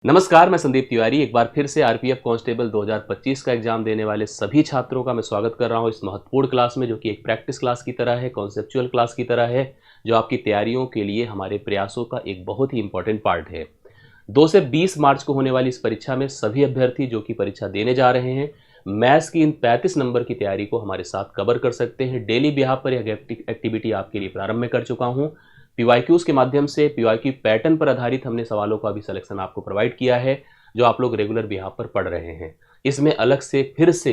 नमस्कार, मैं संदीप तिवारी एक बार फिर से आरपीएफ कांस्टेबल 2025 का एग्जाम देने वाले सभी छात्रों का मैं स्वागत कर रहा हूं इस महत्वपूर्ण क्लास में, जो कि एक प्रैक्टिस क्लास की तरह है, कॉन्सेप्चुअल क्लास की तरह है, जो आपकी तैयारियों के लिए हमारे प्रयासों का एक बहुत ही इंपॉर्टेंट पार्ट है। 2 से 20 मार्च को होने वाली इस परीक्षा में सभी अभ्यर्थी जो कि परीक्षा देने जा रहे हैं, मैथ्स की इन 35 नंबर की तैयारी को हमारे साथ कवर कर सकते हैं। डेली बिहाफ पर यह एक्टिविटी आपके लिए प्रारंभ में कर चुका हूँ। पीवाईक्यूज के माध्यम से पीवाईक्यू पैटर्न पर आधारित हमने सवालों का भी सिलेक्शन आपको प्रोवाइड किया है, जो आप लोग रेगुलर बिहाफ पर पढ़ रहे हैं। इसमें अलग से फिर से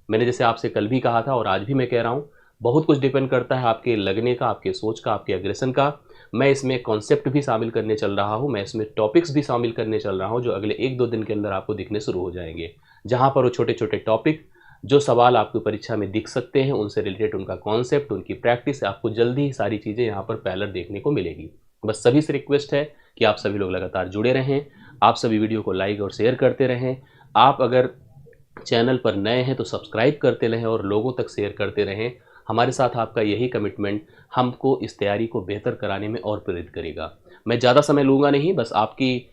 मैंने जैसे आपसे कल भी कहा था और आज भी मैं कह रहा हूँ, बहुत कुछ डिपेंड करता है आपके लगने का, आपके सोच का, आपके अग्रेशन का। मैं इसमें कॉन्सेप्ट भी शामिल करने चल रहा हूँ, मैं इसमें टॉपिक्स भी शामिल करने चल रहा हूँ, जो अगले 1-2 दिन के अंदर आपको दिखने शुरू हो जाएंगे। जहाँ पर वो छोटे छोटे टॉपिक, जो सवाल आपकी परीक्षा में दिख सकते हैं, उनसे रिलेटेड उनका कॉन्सेप्ट, उनकी प्रैक्टिस, आपको जल्दी ही सारी चीज़ें यहाँ पर पैरेलल देखने को मिलेगी। बस सभी से रिक्वेस्ट है कि आप सभी लोग लगातार जुड़े रहें, आप सभी वीडियो को लाइक और शेयर करते रहें। आप अगर चैनल पर नए हैं तो सब्सक्राइब करते रहें और लोगों तक शेयर करते रहें। हमारे साथ आपका यही कमिटमेंट हमको इस तैयारी को बेहतर कराने में और प्रेरित करेगा। मैं ज़्यादा समय लूँगा नहीं, बस आपकी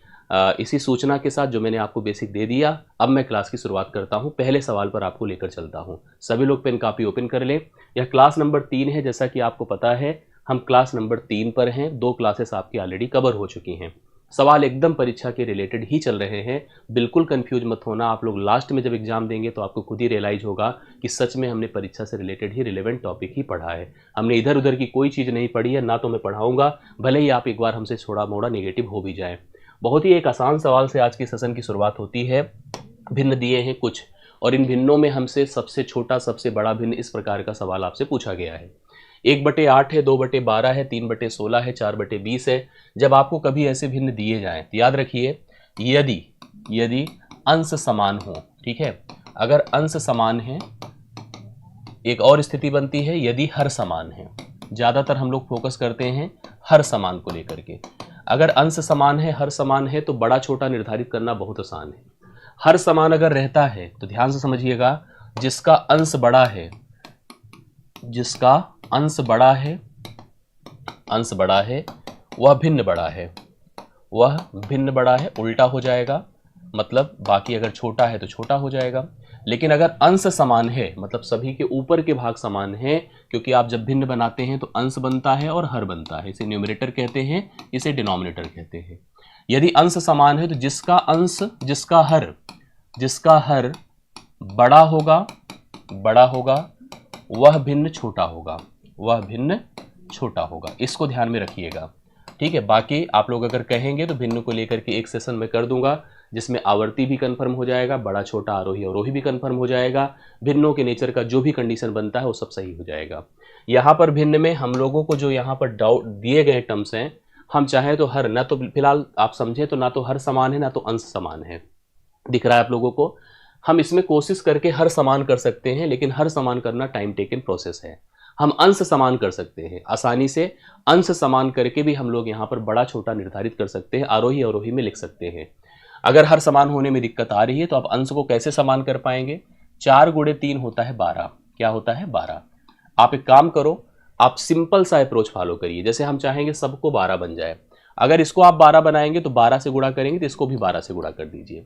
इसी सूचना के साथ जो मैंने आपको बेसिक दे दिया, अब मैं क्लास की शुरुआत करता हूँ। पहले सवाल पर आपको लेकर चलता हूँ। सभी लोग पेन कापी ओपन कर लें। यह क्लास नंबर 3 है, जैसा कि आपको पता है हम क्लास नंबर 3 पर हैं। 2 क्लासेस आपकी ऑलरेडी कवर हो चुकी हैं। सवाल एकदम परीक्षा के रिलेटेड ही चल रहे हैं, बिल्कुल कंफ्यूज मत होना। आप लोग लास्ट में जब एग्जाम देंगे तो आपको खुद ही रियलाइज होगा कि सच में हमने परीक्षा से रिलेटेड ही रिलेवेंट टॉपिक ही पढ़ा है। हमने इधर उधर की कोई चीज़ नहीं पढ़ी है, ना तो मैं पढ़ाऊंगा, भले ही आप एक बार हमसे थोड़ा मोड़ा नेगेटिव हो भी जाए। बहुत ही एक आसान सवाल से आज की सेशन की शुरुआत होती है। भिन्न दिए हैं कुछ, और इन भिन्नों में हमसे सबसे छोटा सबसे बड़ा भिन्न इस प्रकार का सवाल आपसे पूछा गया है। 1/8 है, 2/12 है, 3/16 है, 4/20 है। जब आपको कभी ऐसे भिन्न दिए जाएं तो याद रखिए, यदि यदि अंश समान हो, ठीक है। अगर अंश समान है, एक और स्थिति बनती है यदि हर समान है। ज़्यादातर हम लोग फोकस करते हैं हर समान को लेकर के। अगर अंश समान है, हर समान है, तो बड़ा छोटा निर्धारित करना बहुत आसान है। हर समान अगर रहता है तो ध्यान से समझिएगा, जिसका अंश बड़ा है, जिसका अंश बड़ा है, अंश बड़ा है, वह भिन्न बड़ा है, वह भिन्न बड़ा है, उल्टा हो जाएगा। मतलब बाकी अगर छोटा है तो छोटा हो जाएगा। लेकिन अगर अंश समान है, मतलब सभी के ऊपर के भाग समान हैं, क्योंकि आप जब भिन्न बनाते हैं तो अंश बनता है और हर बनता है। इसे न्यूमरेटर कहते हैं, इसे डिनोमिनेटर कहते हैं। यदि अंश समान है तो जिसका अंश, जिसका हर बड़ा होगा, बड़ा होगा, वह भिन्न छोटा होगा, वह भिन्न छोटा होगा। इसको ध्यान में रखिएगा, ठीक है। बाकी आप लोग अगर कहेंगे तो भिन्न को लेकर के एक सेशन में कर दूंगा, जिसमें आवर्ती भी कंफर्म हो जाएगा, बड़ा छोटा आरोही अवरोही भी कंफर्म हो जाएगा। भिन्नों के नेचर का जो भी कंडीशन बनता है वो सब सही हो जाएगा। यहाँ पर भिन्न में हम लोगों को जो यहाँ पर डाउट दिए गए टर्म्स हैं, हम चाहें तो हर, ना तो फिलहाल आप समझें तो ना तो हर समान है ना तो अंश समान है, दिख रहा है आप लोगों को। हम इसमें कोशिश करके हर समान कर सकते हैं, लेकिन हर समान करना टाइम टेकन प्रोसेस है। हम अंश समान कर सकते हैं आसानी से। अंश समान करके भी हम लोग यहाँ पर बड़ा छोटा निर्धारित कर सकते हैं, आरोही अवरोही में लिख सकते हैं। अगर हर समान होने में दिक्कत आ रही है तो आप अंश को कैसे समान कर पाएंगे? 4 × 3 होता है 12। क्या होता है? 12। आप एक काम करो, आप सिंपल सा अप्रोच फॉलो करिए। जैसे हम चाहेंगे सबको 12 बन जाए, अगर इसको आप 12 बनाएंगे तो 12 से गुणा करेंगे तो इसको भी 12 से गुणा कर दीजिए।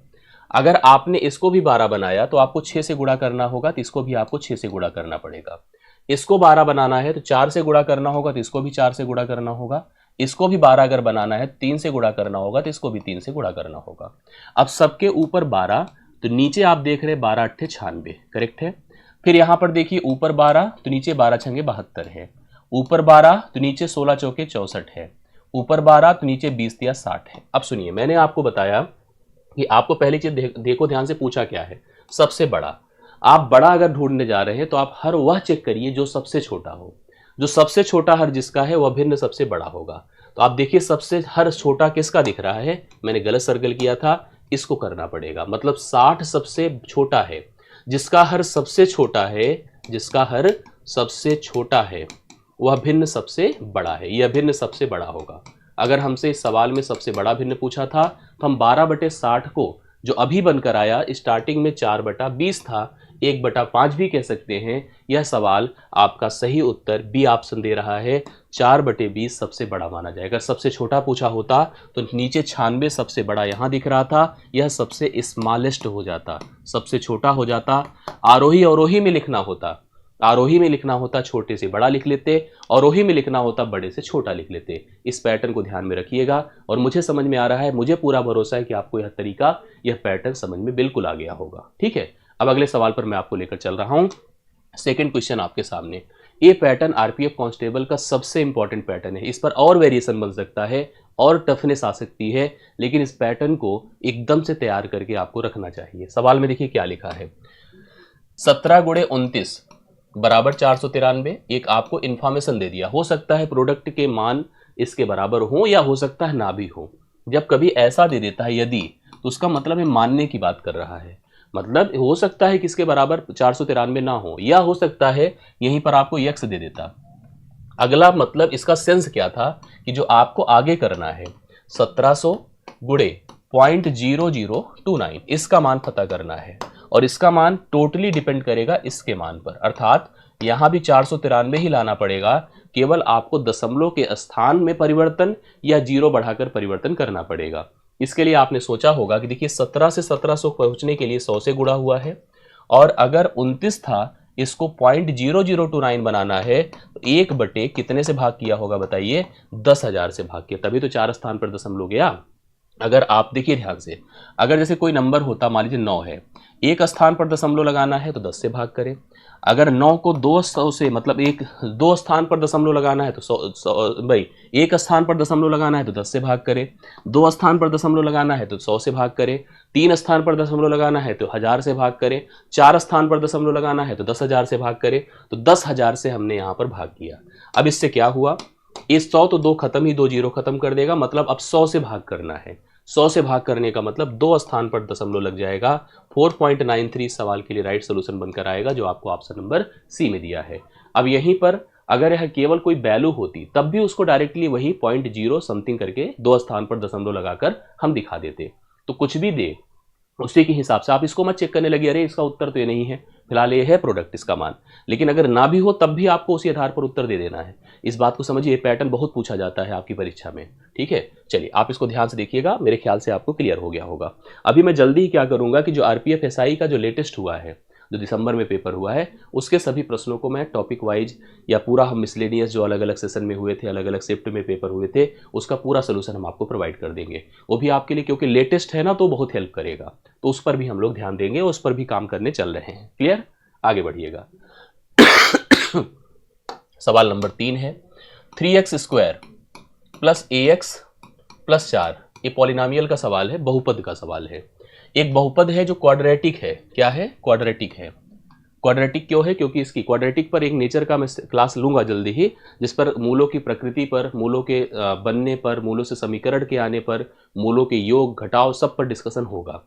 अगर आपने इसको भी 12 बनाया तो आपको 6 से गुणा करना होगा, तो इसको भी आपको 6 से गुणा करना पड़ेगा। इसको 12 बनाना है तो 4 से गुणा करना होगा, तो इसको भी 4 से गुणा करना होगा। इसको भी 12 अगर बनाना है 3 से गुणा करना होगा, तो इसको भी 3 से गुणा करना होगा। अब सबके ऊपर 12, तो नीचे आप देख रहे हैं 12 8 96, करेक्ट है। फिर यहाँ पर देखिए ऊपर 12 तो नीचे 12 छंगे 72 है, ऊपर 12 तो नीचे 16 चौके 64 है, ऊपर 12 तो नीचे 20 या 60 है। अब सुनिए, मैंने आपको बताया कि आपको पहली चीज देखो ध्यान से, पूछा क्या है? सबसे बड़ा। आप बड़ा अगर ढूंढने जा रहे हैं तो आप हर वह चेक करिए जो सबसे छोटा हो। जो सबसे छोटा हर जिसका है वह भिन्न सबसे बड़ा होगा। तो आप देखिए सबसे हर छोटा किसका दिख रहा है? मैंने गलत सर्कल किया था, इसको करना पड़ेगा। मतलब 60 सबसे छोटा है, जिसका हर सबसे छोटा है, जिसका हर सबसे छोटा है वह भिन्न सबसे बड़ा है, यह भिन्न सबसे बड़ा होगा। अगर हमसे इस सवाल में सबसे बड़ा भिन्न पूछा था तो हम 12/60 को, जो अभी बनकर आया, स्टार्टिंग में 4/20 था, 1/5 भी कह सकते हैं। यह सवाल आपका सही उत्तर बी ऑप्शन दे रहा है, 4/20 सबसे बड़ा माना जाएगा। अगर सबसे छोटा पूछा होता तो नीचे 96 सबसे बड़ा यहाँ दिख रहा था, यह सबसे स्मॉलेस्ट हो जाता, सबसे छोटा हो जाता। आरोही अवरोही में लिखना होता, आरोही में लिखना होता छोटे से बड़ा लिख लेते, अवरोही में लिखना होता बड़े से छोटा लिख लेते। इस पैटर्न को ध्यान में रखिएगा और मुझे समझ में आ रहा है, मुझे पूरा भरोसा है कि आपको यह तरीका, यह पैटर्न समझ में बिल्कुल आ गया होगा। ठीक है, अब अगले सवाल पर मैं आपको लेकर चल रहा हूं। सेकंड क्वेश्चन आपके सामने। ये पैटर्न आरपीएफ कांस्टेबल का सबसे इंपॉर्टेंट पैटर्न है। इस पर और वेरिएशन बन सकता है और टफनेस आ सकती है, लेकिन इस पैटर्न को एकदम से तैयार करके आपको रखना चाहिए। सवाल में देखिए क्या लिखा है, 17 × 29 बराबर 493। एक आपको इंफॉर्मेशन दे दिया, हो सकता है प्रोडक्ट के मान इसके बराबर हो या हो सकता है ना भी हो। जब कभी ऐसा दे देता है यदि, तो उसका मतलब है मानने की बात कर रहा है। मतलब हो सकता है कि इसके बराबर 493 ना हो, या हो सकता है यहीं पर आपको यक्स दे देता। अगला मतलब इसका सेंस क्या था कि जो आपको आगे करना है 1700 × 0.0029 इसका मान पता करना है, और इसका मान टोटली डिपेंड करेगा इसके मान पर। अर्थात यहां भी 493 ही लाना पड़ेगा, केवल आपको दशमलव के स्थान में परिवर्तन या जीरो बढ़ाकर परिवर्तन करना पड़ेगा। इसके लिए आपने सोचा होगा कि देखिए 17 से 1700 पहुंचने के लिए 100 से गुणा हुआ है, और अगर 29 था इसको 0.0029 बनाना है तो 1/, कितने से भाग किया होगा बताइए, 10,000 से भाग किया, तभी तो 4 स्थान पर दशमलव गया। अगर आप देखिए ध्यान से, अगर जैसे कोई नंबर होता, मान लीजिए 9 है, एक स्थान पर दशमलव लगाना है तो 10 से भाग करें। अगर 9 को 200 से, मतलब दो स्थान पर दशमलव लगाना है तो 100 भाई, एक स्थान पर दशमलव लगाना है तो 10 से भाग करें, 2 स्थान पर दशमलव लगाना है तो 100 से भाग करें, 3 स्थान पर दशमलव लगाना है तो 1000 से भाग करें, 4 स्थान पर दशमलव लगाना है तो 10,000 से भाग करें। तो 10,000 से हमने यहाँ पर भाग किया। अब इससे क्या हुआ, इस 100 तो 2 खत्म ही, 2 जीरो खत्म कर देगा, मतलब अब 100 से भाग करना है। 100 से भाग करने का मतलब 2 स्थान पर दशमलव लग जाएगा। 4.93 सवाल के लिए राइट सोल्यूशन बनकर आएगा, जो आपको ऑप्शन नंबर सी में दिया है। अब यहीं पर अगर यह केवल कोई वैल्यू होती तब भी उसको डायरेक्टली वही 0.0 समथिंग करके 2 स्थान पर दशमलव लगाकर हम दिखा देते। तो कुछ भी दे उसी के हिसाब से आप इसको मत चेक करने लगे, अरे इसका उत्तर तो ये नहीं है, फिलहाल ये है प्रोडक्ट इसका मान। लेकिन अगर ना भी हो तब भी आपको उसी आधार पर उत्तर दे देना है। इस बात को समझिए, ये पैटर्न बहुत पूछा जाता है आपकी परीक्षा में। ठीक है, चलिए आप इसको ध्यान से देखिएगा, मेरे ख्याल से आपको क्लियर हो गया होगा। अभी मैं जल्दी ही क्या करूंगा कि जो आरपीएफ एसआई का जो लेटेस्ट हुआ है, जो दिसंबर में पेपर हुआ है, उसके सभी प्रश्नों को मैं टॉपिक वाइज या पूरा हम मिसलेनियस जो अलग अलग सेशन में हुए थे, अलग अलग शिफ्ट में पेपर हुए थे, उसका पूरा सोल्यूशन हम आपको प्रोवाइड कर देंगे। वो भी आपके लिए, क्योंकि लेटेस्ट है ना, तो बहुत हेल्प करेगा, तो उस पर भी हम लोग ध्यान देंगे, उस पर भी काम करने चल रहे हैं। क्लियर, आगे बढ़िएगा। सवाल नंबर 3 है, 3x² + ax + 4। ये पॉलिनोमियल का सवाल है, बहुपद का सवाल है। एक बहुपद है जो क्वाड्रेटिक है। क्या है? क्वाड्रेटिक है। क्वाड्रेटिक क्यों है? क्योंकि इसकी क्वाड्रेटिक पर एक नेचर का मैं क्लास लूंगा जल्दी ही, जिस पर मूलों की प्रकृति पर, मूलों के बनने पर, मूलों से समीकरण के आने पर, मूलों के योग घटाव सब पर डिस्कशन होगा।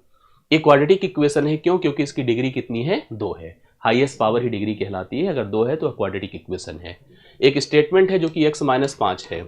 एक क्वाड्रेटिक इक्वेशन है, क्यों? क्योंकि इसकी डिग्री कितनी है? 2 है। हाईएस्ट पावर ही डिग्री कहलाती है, अगर 2 है तो क्वाड्रेटिक इक्वेशन है। एक स्टेटमेंट है जो कि x-5 है।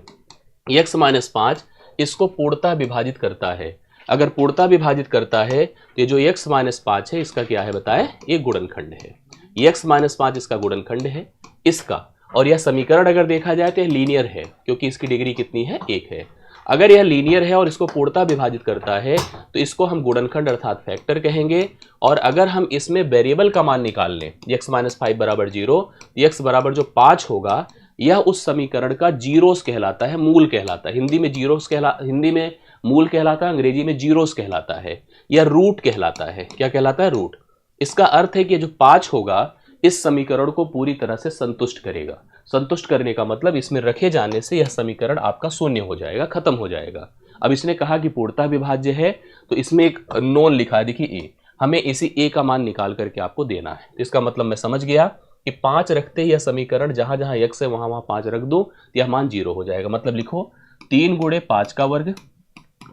x-5 इसको पूर्णतः विभाजित करता है। अगर पूर्णतः विभाजित करता है तो ये जो x-5 है इसका क्या है बताएं? एक गुणनखंड है। x-5 इसका गुणनखंड है इसका, और यह समीकरण अगर देखा जाए तो यह लीनियर है, क्योंकि इसकी डिग्री कितनी है? 1 है। अगर यह लीनियर है और इसको पूर्णतः विभाजित करता है तो इसको हम गुणनखंड अर्थात फैक्टर कहेंगे। और अगर हम इसमें वेरिएबल का मान निकाल लें, x-5 बराबर 0, x बराबर जो 5 होगा, यह उस समीकरण का जीरोस कहलाता है, मूल कहलाता है। हिंदी में जीरोस हिंदी में मूल कहलाता है, अंग्रेजी में जीरोस कहलाता है, या रूट कहलाता है। क्या कहलाता है? रूट। इसका अर्थ है कि जो 5 होगा इस समीकरण को पूरी तरह से संतुष्ट करेगा। संतुष्ट करने का मतलब इसमें रखे जाने से यह समीकरण आपका शून्य हो जाएगा, खत्म हो जाएगा। अब इसने कहा कि पूर्णतः विभाज्य है, तो इसमें एक नोन लिखा है, देखिए ए, हमें इसी ए का मान निकाल करके आपको देना है। तो इसका मतलब मैं समझ गया कि 5 रखते ही यह समीकरण जहां जहां x है वहां वहां 5 रख दो तो यह मान 0 हो जाएगा। मतलब लिखो 3 × 5 का वर्ग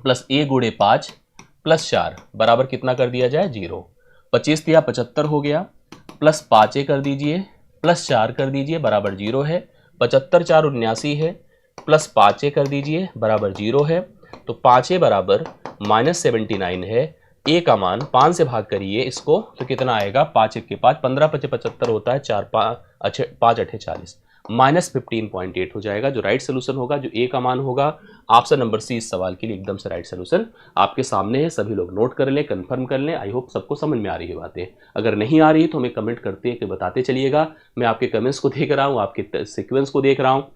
प्लस a × 5 + 4 बराबर कितना कर दिया जाए? 0। 25 दिया 75 हो गया, प्लस 5a कर दीजिए, प्लस 4 कर दीजिए, बराबर 0 है। 75 4 79 है, प्लस 5a कर दीजिए, बराबर 0 है। तो 5a बराबर -79 है। ए का मान 5 से भाग करिए इसको तो कितना आएगा, 5 1 के 5, 15 5 75 होता है, 4 5 8 40, -15.8 हो जाएगा। जो राइट सोल्यूशन होगा, जो ए का मान होगा, ऑप्शन नंबर सी इस सवाल के लिए एकदम से राइट सोल्यूशन आपके सामने है। सभी लोग नोट कर लें, कंफर्म कर लें। आई होप सबको समझ में आ रही है बातें। अगर नहीं आ रही है तो हमें कमेंट करते कि बताते चलिएगा। मैं आपके कमेंट्स को देख रहा हूँ, आपके सीक्वेंस को देख रहा हूँ,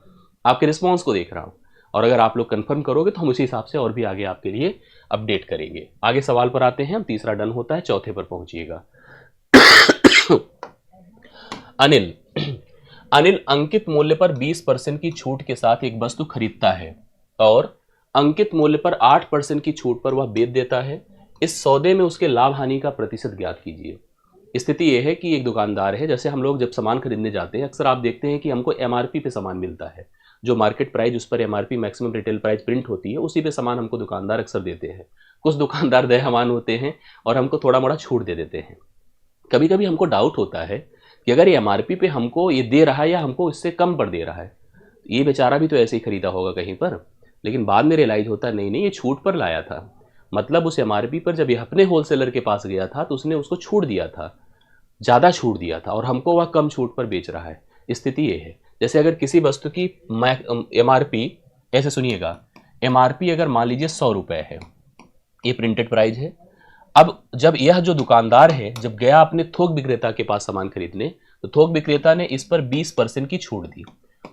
आपके रिस्पॉन्स को देख रहा हूँ, और अगर आप लोग कंफर्म करोगे तो हम उसी हिसाब से और भी आगे आपके लिए अपडेट करेंगे। आगे सवाल पर आते हैं हम। तीसरा डन होता है, चौथे पर पहुंचिएगा। अनिल अनिल अंकित मूल्य पर 20% की छूट के साथ एक वस्तु खरीदता है और अंकित मूल्य पर 8% की छूट पर वह बेच देता है। इस सौदे में उसके लाभ हानि का प्रतिशत ज्ञात कीजिए। स्थिति यह है कि एक दुकानदार है, जैसे हम लोग जब सामान खरीदने जाते हैं अक्सर आप देखते हैं कि हमको एमआरपी पे सामान मिलता है, जो मार्केट प्राइस उस पर MRP maximum retail price print होती है, उसी पे सामान हमको दुकानदार अक्सर देते हैं। कुछ दुकानदार दयावान होते हैं और हमको थोड़ा मोड़ा छूट दे देते हैं। कभी कभी हमको डाउट होता है कि अगर ये एमआरपी पे हमको ये दे रहा है या हमको इससे कम पर दे रहा है, ये बेचारा भी तो ऐसे ही खरीदा होगा कहीं पर। लेकिन बाद में रियलाइज होता है नहीं ये छूट पर लाया था। मतलब उस एमआरपी पर जब ये अपने होलसेलर के पास गया था तो उसने उसको छूट दिया था, ज़्यादा छूट दिया था, और हमको वह कम छूट पर बेच रहा है। स्थिति ये है, जैसे अगर किसी वस्तु की एमआरपी, ऐसे सुनिएगा, एमआरपी अगर मान लीजिए 100 रुपये है, ये प्रिंटेड प्राइस है। अब जब यह जो दुकानदार है जब गया अपने थोक विक्रेता के पास सामान खरीदने, तो थोक विक्रेता ने इस पर 20% की छूट दी।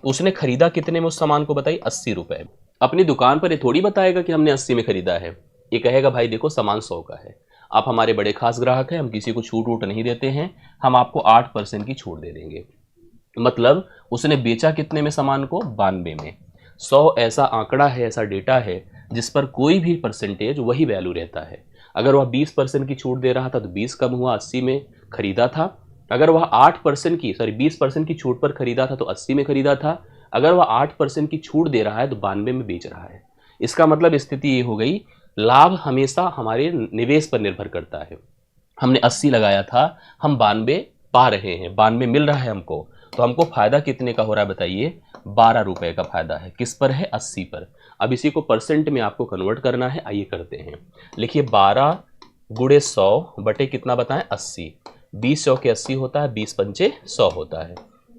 उसने खरीदा कितने में उस सामान को, बताइए 80 रुपये। अपनी दुकान पर ये थोड़ी बताएगा कि हमने 80 में खरीदा है, ये कहेगा भाई देखो सामान 100 का है, आप हमारे बड़े खास ग्राहक हैं, हम किसी को छूट वूट नहीं देते हैं, हम आपको 8% की छूट दे देंगे। मतलब उसने बेचा कितने में सामान को, 92 में। 100 ऐसा आंकड़ा है, ऐसा डेटा है जिस पर कोई भी परसेंटेज वही वैल्यू रहता है। अगर वह 20% की छूट दे रहा था तो 20 कम हुआ, 80 में खरीदा था। अगर वह 20% की छूट पर खरीदा था तो 80 में खरीदा था। अगर वह 8% की छूट दे रहा है तो 92 में बेच रहा है। इसका मतलब स्थिति ये हो गई, लाभ हमेशा हमारे निवेश पर निर्भर करता है। हमने 80 लगाया था, हम 92 पा रहे हैं, 92 मिल रहा है हमको, तो हमको फायदा कितने का हो रहा है बताइए, 12 रुपए का फायदा है। किस पर है, 80 पर। अब इसी को परसेंट में आपको कन्वर्ट करना है, आइए करते हैं। लिखिए 12 गुणे 100 बटे कितना बताएं, 80। 20 100 के 80 होता है, 20 पंचे 100 होता है।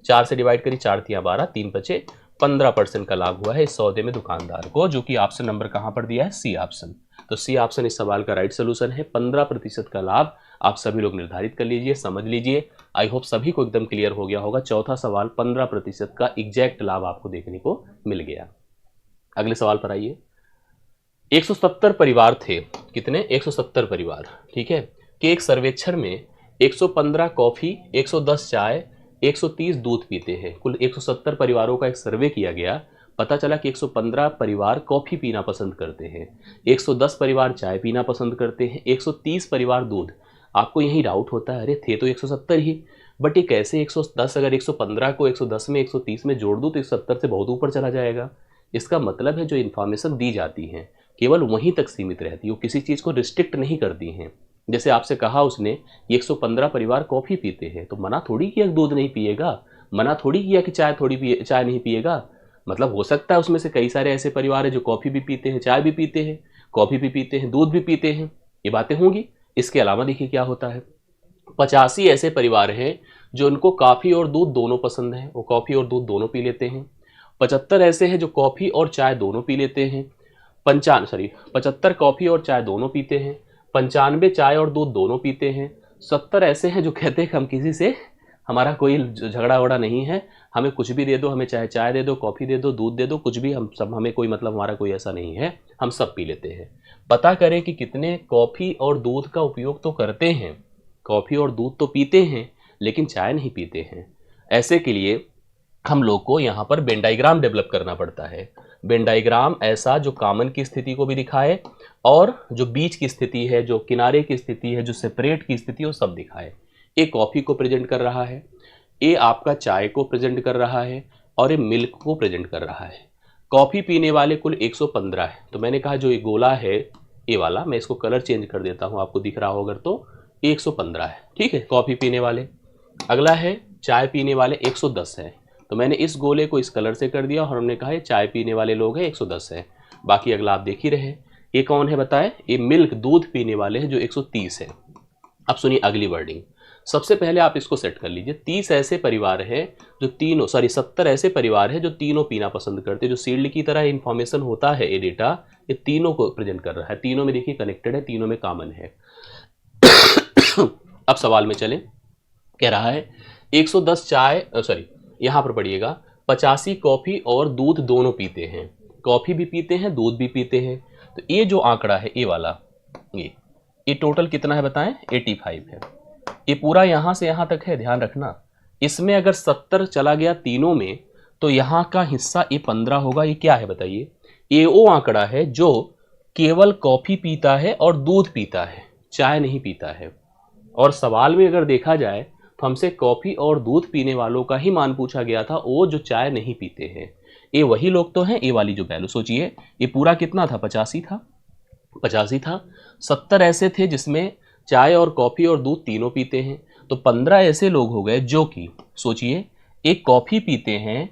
4 से डिवाइड करिए, 4 तिया 12, 3 बचे 15% का लाभ हुआ है इस सौदे में दुकानदार को, जो कि ऑप्शन नंबर कहाँ पर दिया है, सी ऑप्शन। तो सी ऑप्शन इस सवाल का राइट सोल्यूशन है। 15% का लाभ आप सभी लोग निर्धारित कर लीजिए, समझ लीजिए। आई होप सभी को एकदम क्लियर हो गया होगा। चौथा सवाल 15% का एग्जैक्ट लाभ आपको देखने को मिल गया। अगले सवाल पर आइए। 170 परिवार थे, कितने, 170 परिवार, ठीक है, कि एक सर्वेक्षण में 115 कॉफी, 110 चाय, 130 दूध पीते हैं। कुल 170 परिवारों का एक सर्वे किया गया। पता चला कि 115 परिवार कॉफी पीना पसंद करते हैं, 110 परिवार चाय पीना पसंद करते हैं, 130 परिवार दूध। आपको यही डाउट होता है, अरे थे तो 170 ही, बट ये कैसे 110, अगर 115 को 110 में 130 में जोड़ दूँ तो 170 से बहुत ऊपर चला जाएगा। इसका मतलब है जो इन्फॉर्मेशन दी जाती है केवल वहीं तक सीमित रहती है, वो किसी चीज़ को रिस्ट्रिक्ट नहीं करती हैं। जैसे आपसे कहा उसने 115 परिवार कॉफ़ी पीते हैं, तो मना थोड़ी किया कि दूध नहीं पिएगा, मना थोड़ी किया कि चाय नहीं पिएगा। मतलब हो सकता है उसमें से कई सारे ऐसे परिवार हैं जो कॉफ़ी भी पीते हैं, चाय भी पीते हैं, कॉफ़ी भी पीते हैं, दूध भी पीते हैं, ये बातें होंगी। इसके अलावा देखिए क्या होता है, 85 ऐसे परिवार हैं जो उनको कॉफ़ी और दूध दोनों पसंद है, वो कॉफ़ी और दूध दोनों पी लेते हैं। 75 ऐसे हैं जो कॉफ़ी और चाय दोनों पी लेते हैं। 75 कॉफ़ी और चाय दोनों पीते हैं, 95 चाय और दूध दोनों पीते हैं। 70 ऐसे हैं जो कहते हैं कि हम किसी से, हमारा कोई झगड़ा वगड़ा नहीं है, हमें कुछ भी दे दो, हमें चाहे चाय दे दो, कॉफ़ी दे दो, दूध दे दो, कुछ भी, हम सब, हमें कोई मतलब, हमारा कोई ऐसा नहीं है, हम सब पी लेते हैं। पता करें कि कितने कॉफ़ी और दूध का उपयोग तो करते हैं, कॉफ़ी और दूध तो पीते हैं लेकिन चाय नहीं पीते हैं। ऐसे के लिए हम लोग को यहाँ पर वेन डायग्राम डेवलप करना पड़ता है। वेन डायग्राम ऐसा जो कॉमन की स्थिति को भी दिखाए और जो बीच की स्थिति है, जो किनारे की स्थिति है, जो सेपरेट की स्थिति है, वो सब दिखाए। ए कॉफ़ी को प्रेजेंट कर रहा है, ए आपका चाय को प्रेजेंट कर रहा है, और ये मिल्क को प्रेजेंट कर रहा है। कॉफ़ी पीने वाले कुल 115 है। तो मैंने कहा जो ये गोला है, ये वाला, मैं इसको कलर चेंज कर देता हूँ, आपको दिख रहा हो अगर, तो 115 है, ठीक है, कॉफ़ी पीने वाले। अगला है चाय पीने वाले 110 है, तो मैंने इस गोले को इस कलर से कर दिया और हमने कहा ये चाय पीने वाले लोग हैं, 110 है। बाकी अगला आप देख ही रहे, ये कौन है बताएं? ये मिल्क, दूध पीने वाले हैं जो 130 है। अब सुनिए अगली वर्डिंग। सबसे पहले आप इसको सेट कर लीजिए। 30 ऐसे परिवार हैं जो तीनों, 70 ऐसे परिवार हैं जो तीनों पीना पसंद करते हैं। जो सील्ड की तरह इंफॉर्मेशन होता है ये डेटा, ये तीनों को प्रेजेंट कर रहा है। तीनों में देखिए कनेक्टेड है, तीनों में कॉमन है। अब सवाल में चलें, कह रहा है 110 चाय, यहां पर पढ़िएगा, 85 कॉफी और दूध दोनों पीते हैं। कॉफी भी पीते हैं, दूध भी पीते हैं। तो ये जो आंकड़ा है ये वाला, ये टोटल कितना है बताएं? 85 है। ये पूरा यहां से यहां तक है, ध्यान रखना। इसमें अगर 70 चला गया तीनों में तो यहां का हिस्सा ये 15 होगा। ये क्या है बताइए? ये वो आंकड़ा है जो केवल कॉफी पीता है और दूध पीता है, चाय नहीं पीता है। और सवाल में अगर देखा जाए तो हमसे कॉफी और दूध पीने वालों का ही मान पूछा गया था, वो जो चाय नहीं पीते हैं। ये वही लोग तो हैं। ये वाली जो वैल्यू सोचिए, ये पूरा कितना था? 85 था। 85 था। 70 ऐसे थे जिसमें चाय और कॉफी और दूध तीनों पीते हैं। तो 15 ऐसे लोग हो गए जो कि सोचिए, एक कॉफी पीते हैं,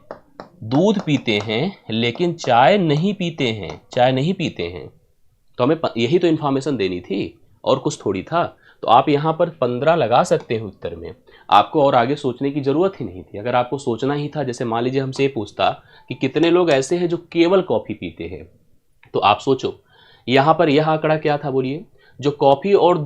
दूध पीते हैं, लेकिन चाय नहीं पीते हैं। चाय नहीं पीते हैं। तो हमें यही तो इन्फॉर्मेशन देनी थी, और कुछ थोड़ी था। तो आप यहाँ पर 15 लगा सकते हैं उत्तर में। आपको और आगे सोचने की जरूरत ही नहीं थी। अगर आपको सोचना ही था, जैसे मान लीजिए हमसे ये पूछता कि कितने लोग ऐसे हैं जो केवल कॉफी पीते हैं, तो आप सोचो यहाँ पर यह आंकड़ा क्या था बोलिए? जो कॉफी और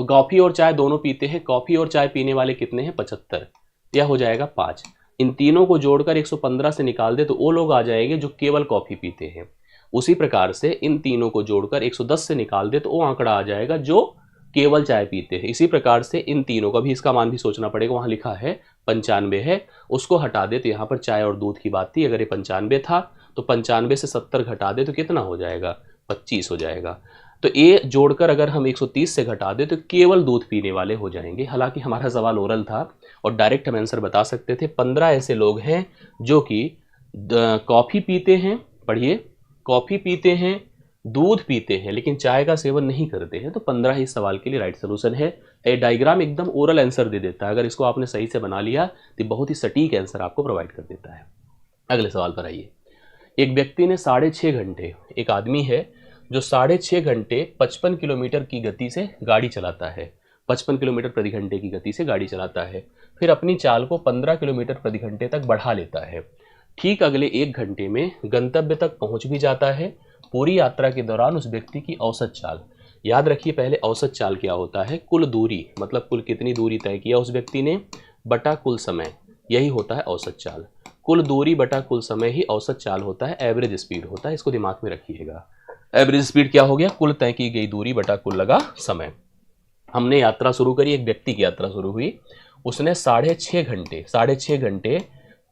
कॉफी और चाय दोनों पीते हैं, कॉफी और चाय पीने वाले कितने हैं? 75। यह हो जाएगा 5। इन तीनों को जोड़कर 115 से निकाल दे तो वो लोग आ जाएंगे जो केवल कॉफी पीते हैं। उसी प्रकार से इन तीनों को जोड़कर 110 से निकाल दे तो वो आंकड़ा आ जाएगा जो केवल चाय पीते हैं। इसी प्रकार से इन तीनों का भी, इसका मान भी सोचना पड़ेगा। वहां लिखा है 95 है, उसको हटा दे तो यहाँ पर चाय और दूध की बात थी। अगर ये 95 था तो 95 से 70 घटा दे तो कितना हो जाएगा? 25 हो जाएगा। तो ये जोड़कर अगर हम 130 से घटा दे तो केवल दूध पीने वाले हो जाएंगे। हालांकि हमारा सवाल ओरल था और डायरेक्ट हम आंसर बता सकते थे। 15 ऐसे लोग हैं जो कि कॉफ़ी पीते हैं, पढ़िए, कॉफ़ी पीते हैं, दूध पीते हैं, लेकिन चाय का सेवन नहीं करते हैं। तो 15 ही इस सवाल के लिए राइट सोल्यूशन है। ये डायग्राम एकदम ओरल आंसर दे देता है। अगर इसको आपने सही से बना लिया तो बहुत ही सटीक आंसर आपको प्रोवाइड कर देता है। अगले सवाल पर आइए। एक व्यक्ति ने 6.5 घंटे, एक आदमी है जो 6.5 घंटे 55 किलोमीटर की गति से गाड़ी चलाता है। 55 किलोमीटर प्रति घंटे की गति से गाड़ी चलाता है, फिर अपनी चाल को 15 किलोमीटर प्रति घंटे तक बढ़ा लेता है। ठीक अगले 1 घंटे में गंतव्य तक पहुंच भी जाता है। पूरी यात्रा के दौरान उस व्यक्ति की औसत चाल, याद रखिए पहले औसत चाल क्या होता है? कुल दूरी, मतलब कुल कितनी दूरी तय किया उस व्यक्ति ने, बटा कुल समय, यही होता है औसत चाल। कुल दूरी बटा कुल समय ही औसत चाल होता है, एवरेज स्पीड होता है। इसको दिमाग में रखिएगा। एवरेज स्पीड क्या हो गया? कुल तय की गई दूरी बटा कुल लगा समय। हमने यात्रा शुरू करी, एक व्यक्ति की यात्रा शुरू हुई। उसने 6.5 घंटे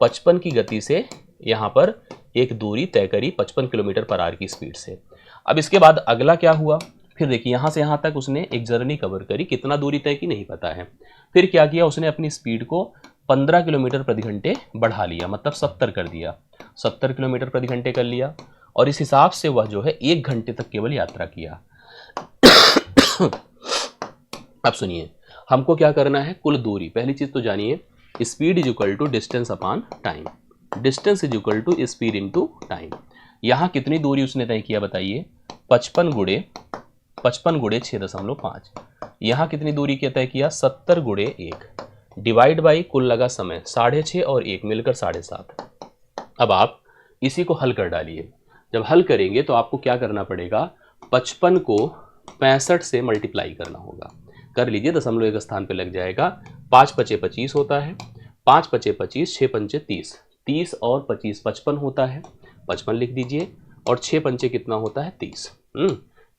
55 की गति से यहाँ पर एक दूरी तय करी 55 किलोमीटर पर आवर की स्पीड से। अब इसके बाद अगला क्या हुआ? फिर देखिए यहाँ से यहाँ तक उसने एक जर्नी कवर करी। कितना दूरी तय की नहीं पता है। फिर क्या किया उसने? अपनी स्पीड को 15 किलोमीटर प्रति घंटे बढ़ा लिया, मतलब 70 कर दिया। 70 किलोमीटर प्रति घंटे कर लिया और इस हिसाब से वह जो है 1 घंटे तक केवल यात्रा किया। अब सुनिए, हमको क्या करना है? कुल दूरी। पहली चीज तो जानिए, speed is equal to distance upon time. Distance is equal to speed into time. यहाँ कितनी दूरी उसने तय किया बताइए? 55 गुणे 6.5। यहाँ कितनी दूरी के तय किया? 70 गुणे 1 डिवाइड बाई कुल लगा समय 6.5 और 1 मिलकर 7.5। अब आप इसी को हल कर डालिए। जब हल करेंगे तो आपको क्या करना पड़ेगा? 55 को 65 से मल्टीप्लाई करना होगा। कर लीजिए, दशमलव एक स्थान पे लग जाएगा। 5 पचे 25 होता है, 5 पचे 25, 6 पंचे 30, 30 और 25 55 होता है। 55 लिख दीजिए और 6 पंचे कितना होता है? 30।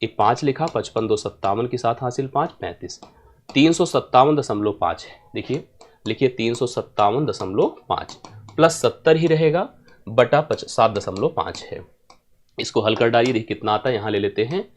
ये 5 लिखा, 55 2 57 के साथ हासिल 5 35, 357.5 है। देखिए लिखिए 357.5 प्लस 70 ही रहेगा बटा 7.5 है। इसको हल कर डालिए, देखिए कितना आता है। यहाँ ले लेते हैं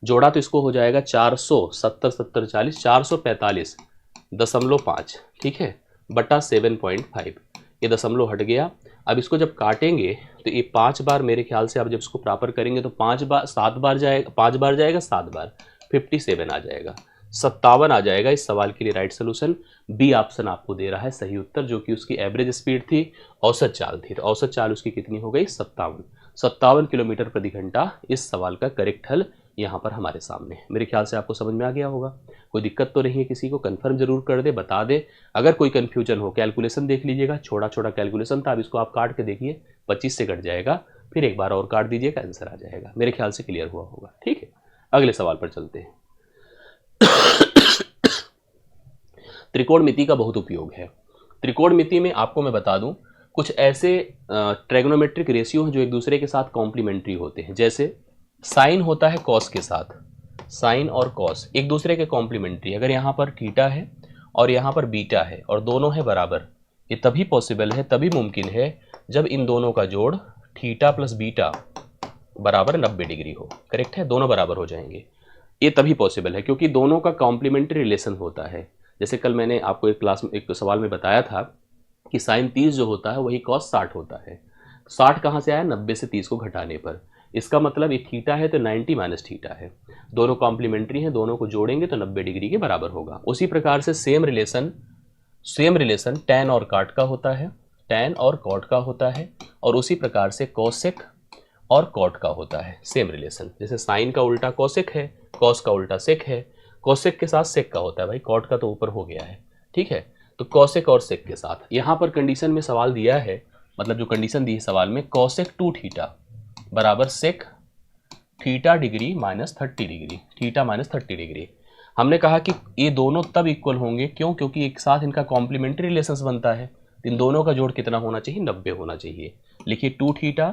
जोड़ा तो इसको हो जाएगा 470 70 40 445.5, ठीक है, बटा 7.5। ये दशमलव हट गया। अब इसको जब काटेंगे तो ये 5 बार, मेरे ख्याल से आप जब इसको प्रॉपर करेंगे तो 5 बार 7 बार जाएगा, 5 बार जाएगा 7 बार, 57 आ जाएगा, 57 आ जाएगा। इस सवाल के लिए राइट सोल्यूशन बी ऑप्शन आपको दे रहा है सही उत्तर, जो कि उसकी एवरेज स्पीड थी, औसत चाल थी। तो औसत चाल उसकी कितनी हो गई? 57 किलोमीटर प्रति घंटा। इस सवाल का करेक्ट हल यहाँ पर हमारे सामने है। मेरे ख्याल से आपको समझ में आ गया होगा। कोई दिक्कत तो नहीं है किसी को? कंफर्म जरूर कर दे, बता दे। अगर कोई कन्फ्यूजन हो, कैलकुलेशन देख लीजिएगा, छोटा छोटा कैलकुलेशन था, अब इसको आप काट के देखिए, 25 से कट जाएगा, फिर एक बार और काट दीजिएगा, आंसर आ जाएगा। मेरे ख्याल से क्लियर हुआ होगा। ठीक है, अगले सवाल पर चलते हैं। त्रिकोणमिति का बहुत उपयोग है। त्रिकोणमिति में आपको मैं बता दूं, कुछ ऐसे ट्रेगोनोमेट्रिक रेशियो हैं जो एक दूसरे के साथ कॉम्प्लीमेंट्री होते हैं। जैसे साइन होता है कॉस के साथ, साइन और कॉस एक दूसरे के कॉम्प्लीमेंट्री। अगर यहाँ पर थीटा है और यहाँ पर बीटा है और दोनों है बराबर, ये तभी पॉसिबल है, तभी मुमकिन है जब इन दोनों का जोड़ थीटा प्लस बीटा बराबर 90 डिग्री हो। करेक्ट है, दोनों बराबर हो जाएंगे। ये तभी पॉसिबल है क्योंकि दोनों का कॉम्प्लीमेंट्री रिलेशन होता है। जैसे कल मैंने आपको एक क्लास में एक सवाल में बताया था कि साइन 30 जो होता है वही कॉस 60 होता है। 60 कहाँ से आया? 90 से 30 को घटाने पर। इसका मतलब ये थीटा है तो 90 माइनस थीटा है। दोनों कॉम्प्लीमेंट्री हैं, दोनों को जोड़ेंगे तो 90 डिग्री के बराबर होगा। उसी प्रकार से सेम रिलेशन टैन और काट का होता है, टैन और कॉट का होता है, और उसी प्रकार से कोसेक और कॉट का होता है सेम रिलेशन। जैसे साइन का उल्टा कोसेक है, कॉस का उल्टा सेक है, कोसेक के साथ सेक का होता है, भाई कॉट का तो ऊपर हो गया है। ठीक है, तो कोसेक और सेक के साथ यहाँ पर कंडीशन में सवाल दिया है, मतलब जो कंडीशन दी है सवाल में, कोसेक 2 थीटा बराबर sec theta degree minus 30 degree, theta minus 30 degree. हमने कहा कि ये दोनों तब इक्वल होंगे, क्यों? क्योंकि एक साथ इनका कॉम्प्लीमेंट्री रिलेशंस बनता है। इन दोनों का जोड़ कितना होना चाहिए? 90 होना चाहिए। लिखिए 2 theta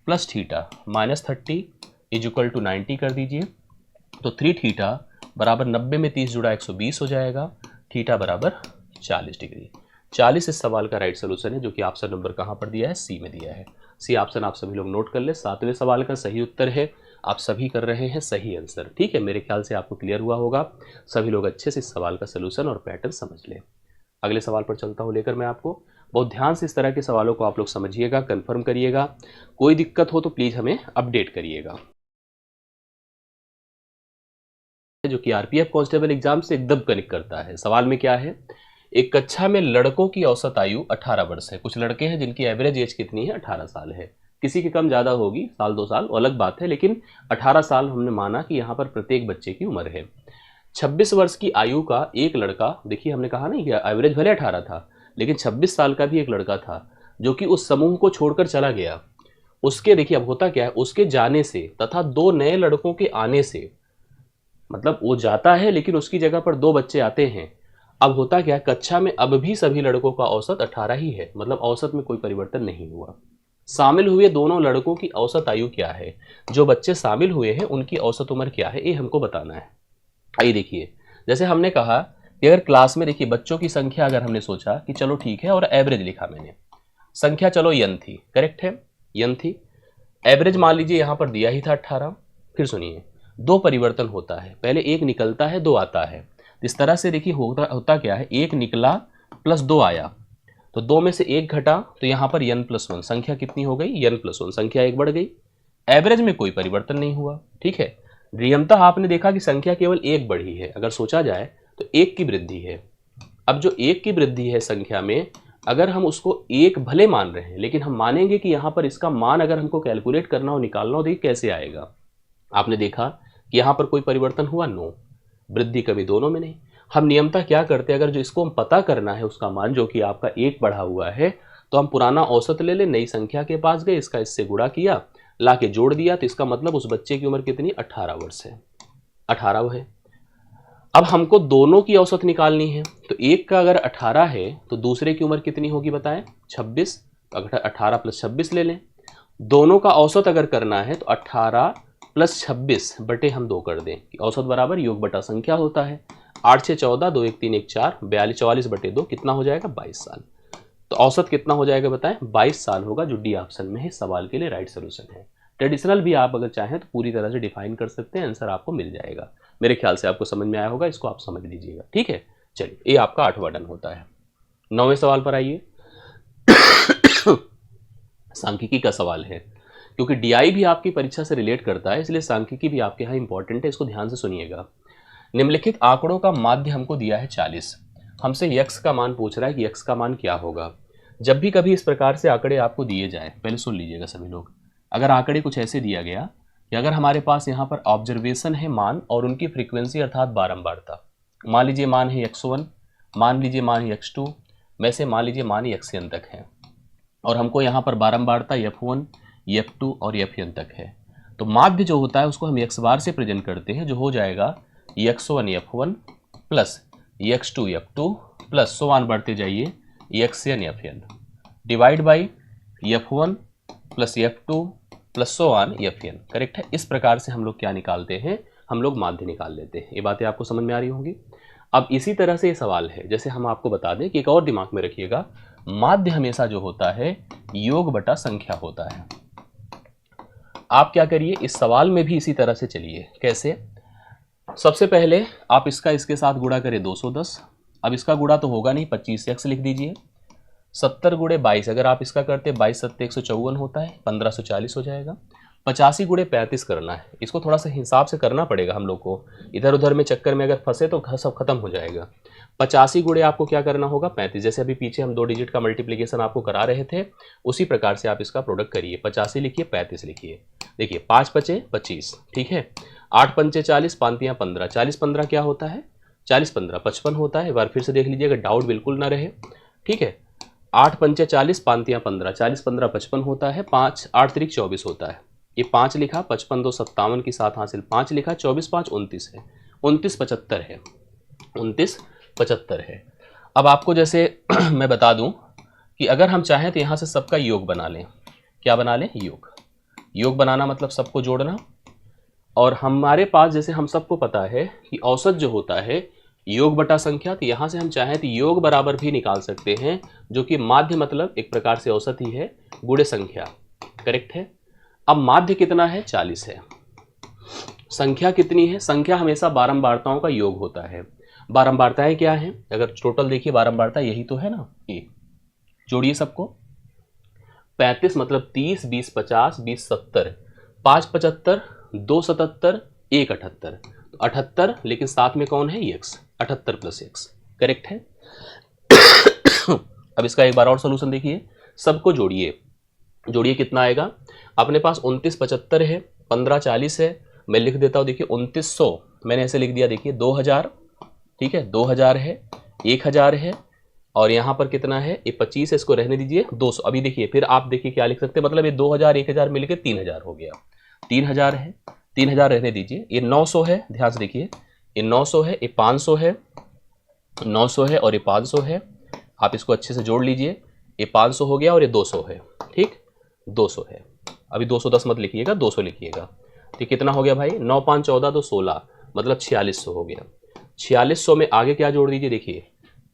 plus theta minus 30 is equal to 90 कर दीजिए, तो 3 थीटा बराबर 90 में 30 जुड़ा 120 हो जाएगा, थीटा बराबर 40 डिग्री। 40 इस सवाल का राइट सोल्यूशन है, जो कि ऑप्शन नंबर कहाँ पर दिया है? सी में दिया है। सी ऑप्शन आप सभी लोग नोट कर ले। 7वें सवाल का सही उत्तर है, आप सभी कर रहे हैं सही आंसर। ठीक है, मेरे ख्याल से आपको क्लियर हुआ होगा। सभी लोग अच्छे से इस सवाल का सोल्यूशन और पैटर्न समझ ले। अगले सवाल पर चलता हूँ लेकर मैं आपको। बहुत ध्यान से इस तरह के सवालों को आप लोग समझिएगा, कंफर्म करिएगा। कोई दिक्कत हो तो प्लीज़ हमें अपडेट करिएगा। जो कि आरपीएफ कांस्टेबल एग्जाम से एकदम कनेक्ट करता है। सवाल में क्या है? एक कक्षा में लड़कों की औसत आयु 18 वर्ष है। कुछ लड़के हैं जिनकी एवरेज एज कितनी है? 18 साल है। किसी की कम ज़्यादा होगी, साल 2 साल अलग बात है, लेकिन 18 साल हमने माना कि यहाँ पर प्रत्येक बच्चे की उम्र है। 26 वर्ष की आयु का एक लड़का, देखिए हमने कहा नहीं कि एवरेज भले 18 था, लेकिन 26 साल का भी एक लड़का था जो कि उस समूह को छोड़कर चला गया। उसके देखिए अब होता क्या है, उसके जाने से तथा 2 नए लड़कों के आने से, मतलब वो जाता है लेकिन उसकी जगह पर 2 बच्चे आते हैं। अब होता क्या है, कक्षा में अब भी सभी लड़कों का औसत 18 ही है, मतलब औसत में कोई परिवर्तन नहीं हुआ। शामिल हुए दोनों लड़कों की औसत आयु क्या है? जो बच्चे शामिल हुए हैं उनकी औसत उम्र क्या है, ये हमको बताना है। आइए देखिए, जैसे हमने कहा कि अगर क्लास में देखिए बच्चों की संख्या, अगर हमने सोचा कि चलो ठीक है और एवरेज लिखा मैंने, संख्या चलो n थी, करेक्ट है, n थी। एवरेज मान लीजिए यहाँ पर दिया ही था 18। फिर सुनिए, 2 परिवर्तन होता है, पहले 1 निकलता है 2 आता है। इस तरह से देखिए होता क्या है, 1 निकला प्लस 2 आया, तो 2 में से 1 घटा, तो यहाँ पर n+1 संख्या कितनी हो गई? n+1 संख्या 1 बढ़ गई। एवरेज में कोई परिवर्तन नहीं हुआ। ठीक है, नियमतः आपने देखा कि संख्या केवल 1 बढ़ी है। अगर सोचा जाए तो 1 की वृद्धि है। अब जो 1 की वृद्धि है संख्या में, अगर हम उसको 1 भले मान रहे हैं, लेकिन हम मानेंगे कि यहाँ पर इसका मान अगर हमको कैलकुलेट करना हो, निकालना हो, तो ये कैसे आएगा? आपने देखा कि यहाँ पर कोई परिवर्तन हुआ? नो। वृद्धि कमी दोनों में नहीं। हम नियमतः क्या करते हैं, अगर जो इसको हम पता करना है उसका मान, जो कि आपका 1 बढ़ा हुआ है, तो हम पुराना औसत ले ले, नई संख्या के पास गए, इसका इससे गुणा किया, ला के जोड़ दिया, तो इसका मतलब उस बच्चे की उम्र कितनी? 18 वर्ष है, 18 है। अब हमको दोनों की औसत निकालनी है, तो एक का अगर 18 है तो दूसरे की उम्र कितनी होगी बताएं? 26। अगर 18 प्लस 26 ले लें। दोनों का औसत अगर करना है तो 18 प्लस 26 बटे हम 2 कर दें, कि औसत बराबर योग बटा संख्या होता है। 8 6 14, 2 1 3 1 4, 42 44 बटे 2 कितना हो जाएगा? 22 साल। तो औसत कितना हो जाएगा बताएं? 22 साल होगा, जो डी ऑप्शन में है सवाल के लिए राइट सोल्यूशन है। ट्रेडिशनल भी आप अगर चाहें तो पूरी तरह से डिफाइन कर सकते हैं, आंसर आपको मिल जाएगा। मेरे ख्याल से आपको समझ में आया होगा, इसको आप समझ लीजिएगा। ठीक है, चलिए ये आपका 8वां डन होता है। 9वें सवाल पर आइए। सांख्यिकी का सवाल है, क्योंकि डीआई भी आपकी परीक्षा से रिलेट करता है, इसलिए सांख्यिकी भी आपके यहाँ इंपॉर्टेंट है, इसको ध्यान से सुनिएगा। निम्नलिखित आंकड़ों का माध्य हमको दिया है 40। हमसे यक्स का मान पूछ रहा है कि यक्स का मान क्या होगा। जब भी कभी इस प्रकार से आंकड़े आपको दिए जाए, पहले सुन लीजिएगा सभी लोग। अगर आंकड़े कुछ ऐसे दिया गया कि अगर हमारे पास यहाँ पर ऑब्जर्वेशन है मान और उनकी फ्रीक्वेंसी अर्थात बारंबारता, मान लीजिए मान है x1, मान लीजिए मान है x2, में से मान लीजिए मान xn तक है, और हमको यहाँ पर बारंबारता f1, f2 और fn तक है, तो माध्य जो होता है उसको हम x बार से प्रेजेंट करते हैं, जो हो जाएगा x1 f1 plus x2 f2 plus सोवान बढ़ते जाइए xn fn divide by f1 plus f2 plus so on fn। Correct है। इस प्रकार से हम लोग क्या निकालते हैं, हम लोग माध्य निकाल लेते हैं। ये बातें आपको समझ में आ रही होंगी। अब इसी तरह से ये सवाल है, जैसे हम आपको बता दें कि एक और दिमाग में रखिएगा, माध्य हमेशा जो होता है योग बटा संख्या होता है। आप क्या करिए, इस सवाल में भी इसी तरह से चलिए। कैसे? सबसे पहले आप इसका इसके साथ गुणा करें 210। अब इसका गुणा तो होगा नहीं, 25x लिख दीजिए। 70 गुणे 22, अगर आप इसका करते 22 सत्ते 154 होता है, 1540 हो जाएगा। 85 गुणे 35 करना है, इसको थोड़ा सा हिसाब से करना पड़ेगा हम लोग को, इधर उधर में चक्कर में अगर फंसे तो सब खत्म हो जाएगा। 85 गुणे आपको क्या करना होगा 35, जैसे अभी पीछे हम 2 डिजिट का मल्टीप्लिकेशन आपको करा रहे थे, उसी प्रकार से आप इसका प्रोडक्ट करिए। 85 लिखिए, 35 लिखिए। देखिए 5 पचे 25, ठीक है। 8 पंचे 40, 5 15, 40 15 क्या होता है, 40 15 55 होता है। एक बार फिर से देख लीजिएगा, डाउट बिल्कुल ना रहे, ठीक है। 8 पंचे 40, 5 15, 40 15 55 होता है। 5 8 3 24 होता है। ये 5 लिखा, 55 2 57 की 7 हासिल 5 लिखा, 24 5 29 है, 29 75 है, 29 75 है। अब आपको जैसे मैं बता दूं कि अगर हम चाहें तो यहाँ से सबका योग बना लें। क्या बना लें? योग। योग बनाना मतलब सबको जोड़ना। और हमारे पास जैसे हम सबको पता है कि औसत जो होता है योग बटा संख्या, तो यहाँ से हम चाहें तो योग बराबर भी निकाल सकते हैं, जो कि माध्य मतलब एक प्रकार से औसत ही है, गुणे संख्या। करेक्ट है। अब माध्य कितना है? 40 है। संख्या कितनी है? संख्या हमेशा बारंबारताओं का योग होता है। बारंबारताएं क्या हैं? अगर टोटल देखिए बारंबारता यही तो है ना, ये जोड़िए सबको। 35 मतलब 30, 20 50, 20 70, 5 75, 2 77, 1 78, तो 78, लेकिन साथ में कौन है? x, 78 plus x। करेक्ट है। अब इसका एक बार और सोल्यूशन देखिए, सबको जोड़िए। जोड़िए कितना आएगा? अपने पास 29 75 है, 15 40 है, मैं लिख देता हूँ। देखिए 2900 मैंने ऐसे लिख दिया। देखिए 2000, ठीक है, 2000 है, 1000 है, और यहाँ पर कितना है? ये 25 है, इसको रहने दीजिए। 200। अभी देखिए फिर आप देखिए क्या लिख सकते हैं, मतलब ये 2000 1000 मिलकर 3000 हो गया। 3000 है, 3000 रहने दीजिए। ये 900 है, ध्यान से देखिए, ये 900 है, ये 500 है, 900 है और ये 500 है। आप इसको अच्छे से जोड़ लीजिए। ये 500 हो गया और ये 200 है, ठीक, 200 है। अभी 210 मत लिखिएगा, 200 लिखिएगा। ठीक, कितना हो गया भाई? 9 5 14 तो 16, मतलब 4600 हो गया। 4600 में आगे क्या जोड़ दीजिए? देखिए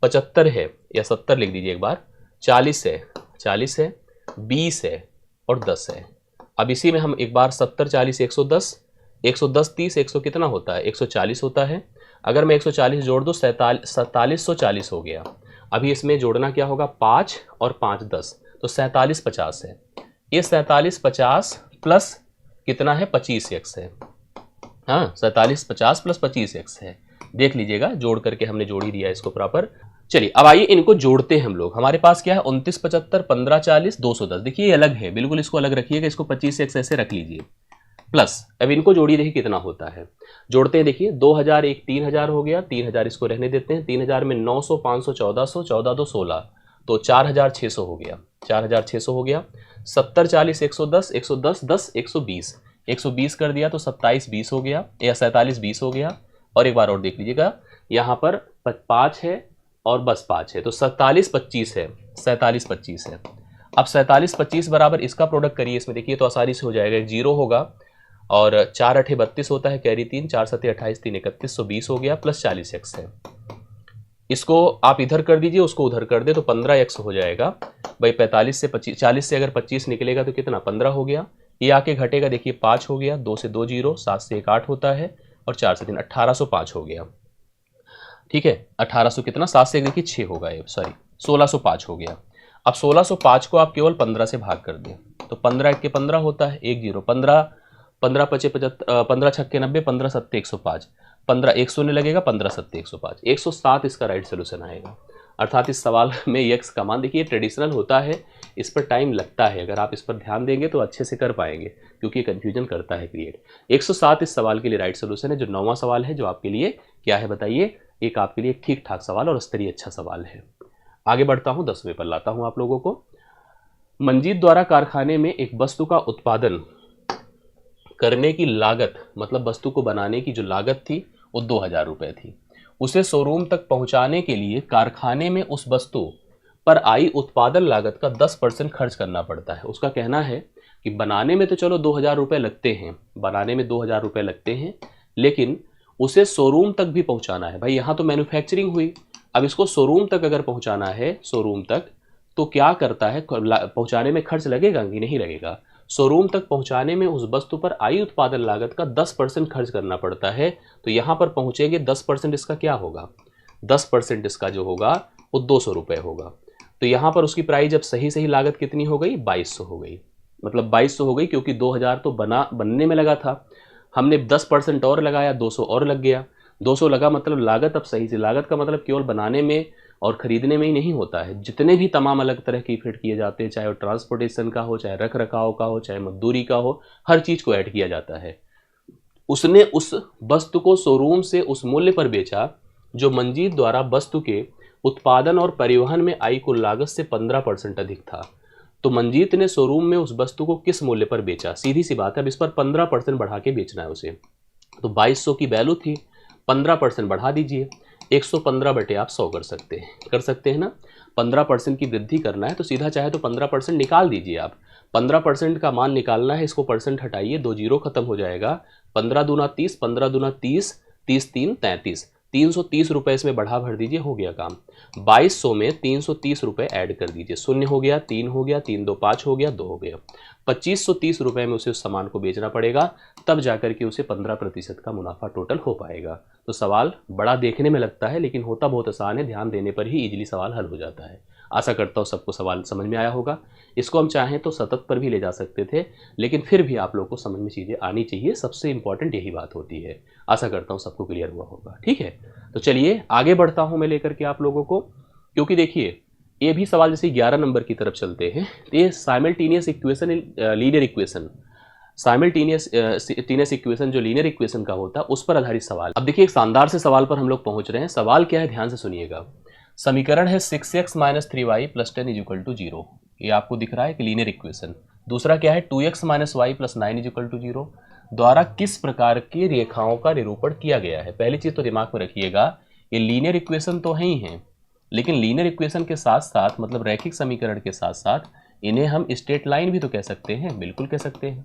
75 है या 70 लिख दीजिए एक बार, 40 है, 40 है, 20 है और 10 है। अब इसी में हम एक बार 70 40 110, 110 30 100 कितना होता है? 140 होता है। अगर मैं 140 जोड़ दूँ 4740 हो गया। अभी इसमें जोड़ना क्या होगा? 5 और 5 10, तो 47 50 है। ये 47 50 प्लस कितना है? 25x है। हाँ, 47 50 प्लस 25x है। देख लीजिएगा, जोड़ करके हमने जोड़ ही दिया इसको प्रॉपर। चलिए अब आइए इनको जोड़ते हैं हम लोग। हमारे पास क्या है? 29 75 15 40 210। देखिए ये अलग है, बिल्कुल इसको अलग रखिएगा। इसको 25x ऐसे रख लीजिए, प्लस अब इनको जोड़िए, देखिए कितना होता है। जोड़ते हैं, देखिए 2000 एक 3000 हो गया, 3000 इसको रहने देते हैं। 3000 में 900 500 1400, 14 2 16, तो 4600 हो गया, 4600 हो गया। 70 40 110, 110 10 120, 120 कर दिया तो 27 20 हो गया, या 47 20 हो गया। और एक बार और देख लीजिएगा, यहाँ पर 5 है और बस 5 है, तो 47 25 है, 47 25 है। अब 47 25 बराबर इसका प्रोडक्ट करिए इसमें, देखिए तो आसानी से हो जाएगा। एक जीरो होगा और 4 8 32 होता है, कैरी 3, 4 7 28 3 31, 120 हो गया, प्लस 40x है। इसको आप इधर कर दीजिए, उसको उधर कर दे तो 15x हो जाएगा भाई। 45 से 25, 40 से अगर 25 निकलेगा तो कितना? 15 हो गया। ये आके घटेगा, देखिए 5 हो गया, 2 से 2 जीरो, 7 से 1 8 होता है, और 4 से 3 1805 हो गया। ठीक है, 1800 कितना? 7 से 1 देखिए 6 होगा, ये सॉरी 1605 हो गया। अब 1605 को आप केवल 15 से भाग कर दें, तो 15 1 के 15 होता है, 1 जीरो, 15 15 पचे 75, 15 छक्के 90, 15 सत्ते 105, 15 1 शून्य लगेगा, 15 सत्ते 105, 107 इसका राइट सोल्यूशन आएगा। अर्थात इस सवाल में x का मान, देखिए ट्रेडिशनल होता है, इस पर टाइम लगता है। अगर आप इस पर ध्यान देंगे तो अच्छे से कर पाएंगे, क्योंकि कन्फ्यूजन करता है क्रिएट। 107 इस सवाल के लिए राइट सोल्यूशन है। जो 9वां सवाल है जो आपके लिए क्या है बताइए, एक आपके लिए ठीक ठाक सवाल और स्तरीय अच्छा सवाल है। आगे बढ़ता हूँ, 10वें पर लाता हूँ आप लोगों को। मंजीत द्वारा कारखाने में एक वस्तु का उत्पादन करने की लागत, मतलब वस्तु को बनाने की जो लागत थी वो 2000 रुपये थी। उसे शोरूम तक पहुंचाने के लिए कारखाने में उस वस्तु पर आई उत्पादन लागत का 10% खर्च करना पड़ता है। उसका कहना है कि बनाने में तो चलो 2000 रुपये लगते हैं, बनाने में 2000 रुपये लगते हैं, लेकिन उसे शोरूम तक भी पहुंचाना है। भाई यहाँ तो मैन्युफैक्चरिंग हुई, अब इसको शोरूम तक अगर पहुंचाना है, शोरूम तक, तो क्या करता है, पहुंचाने में खर्च लगेगा कि नहीं लगेगा। शोरूम तक पहुंचाने में उस वस्तु पर आई उत्पादन लागत का 10% खर्च करना पड़ता है। तो यहाँ पर पहुंचेंगे 10%, इसका क्या होगा, 10% इसका जो होगा वो 200 रुपये होगा। तो यहाँ पर उसकी प्राइस जब सही सही लागत कितनी हो गई, 2200 हो गई। मतलब 2200 हो गई, क्योंकि 2000 तो बनने में लगा था, हमने 10% और लगाया, 200 और लग गया। 200 लगा मतलब लागत अब सही से, लागत का मतलब केवल बनाने में और ख़रीदने में ही नहीं होता है, जितने भी तमाम अलग तरह के इफेक्ट किए जाते हैं, चाहे वो ट्रांसपोर्टेशन का हो, चाहे रख रखाव का हो, चाहे मजदूरी का हो, हर चीज़ को ऐड किया जाता है। उसने उस वस्तु को शोरूम से उस मूल्य पर बेचा जो मंजीत द्वारा वस्तु के उत्पादन और परिवहन में आई कुल लागत से 15% अधिक था। तो मंजीत ने शोरूम में उस वस्तु को किस मूल्य पर बेचा, सीधी सी बात है, अब इस पर 15% बढ़ा के बेचना है उसे। तो 2200 की वैल्यू थी, 15% बढ़ा दीजिए, 115 बटे आप 100 कर सकते हैं ना। 15% की वृद्धि करना है तो सीधा चाहे तो 15% निकाल दीजिए आप। 15% का मान निकालना है, इसको परसेंट हटाइए, 2 जीरो खत्म हो जाएगा। 15 दूना 30, 15 दूना 30, 30 3 33, 330 रुपये इसमें बढ़ा भर दीजिए, हो गया काम। 2200 में 330 रुपये ऐड कर दीजिए, 0 हो गया, 3 हो गया, 3 2 5 हो गया, 2 हो गया। 2530 रुपये में उसे उस सामान को बेचना पड़ेगा, तब जाकर के उसे 15% का मुनाफा टोटल हो पाएगा। तो सवाल बड़ा देखने में लगता है, लेकिन होता बहुत आसान है, ध्यान देने पर ही इजीली सवाल हल हो जाता है। आशा करता हूँ सबको सवाल समझ में आया होगा। इसको हम चाहें तो सतत पर भी ले जा सकते थे, लेकिन फिर भी आप लोग को समझ में चीज़ें आनी चाहिए, सबसे इंपॉर्टेंट यही बात होती है। आशा करता हूँ सबको क्लियर हुआ होगा। ठीक है, तो चलिए आगे बढ़ता हूँ मैं लेकर के आप लोगों को, क्योंकि देखिए ये भी सवाल जैसे 11 नंबर की तरफ चलते हैं। ये simultaneous equation, linear equation, simultaneous equation जो लीनियर इक्वेशन का होता है उस पर आधारित सवाल। अब देखिए एक शानदार से सवाल पर हम लोग पहुंच रहे हैं। सवाल क्या है, ध्यान से सुनिएगा। समीकरण है 6x - 3y + 10 = 0। ये आपको दिख रहा है कि लीनियर इक्वेशन। दूसरा क्या है, 2x - y + 9 = 0 द्वारा किस प्रकार की रेखाओं का निरूपण किया गया है। पहली चीज तो दिमाग में रखिएगा, ये लीनियर इक्वेशन तो है ही है, लेकिन लीनियर इक्वेशन के साथ साथ, मतलब रैखिक समीकरण के साथ साथ, इन्हें हम स्ट्रेट लाइन भी तो कह सकते हैं, बिल्कुल कह सकते हैं।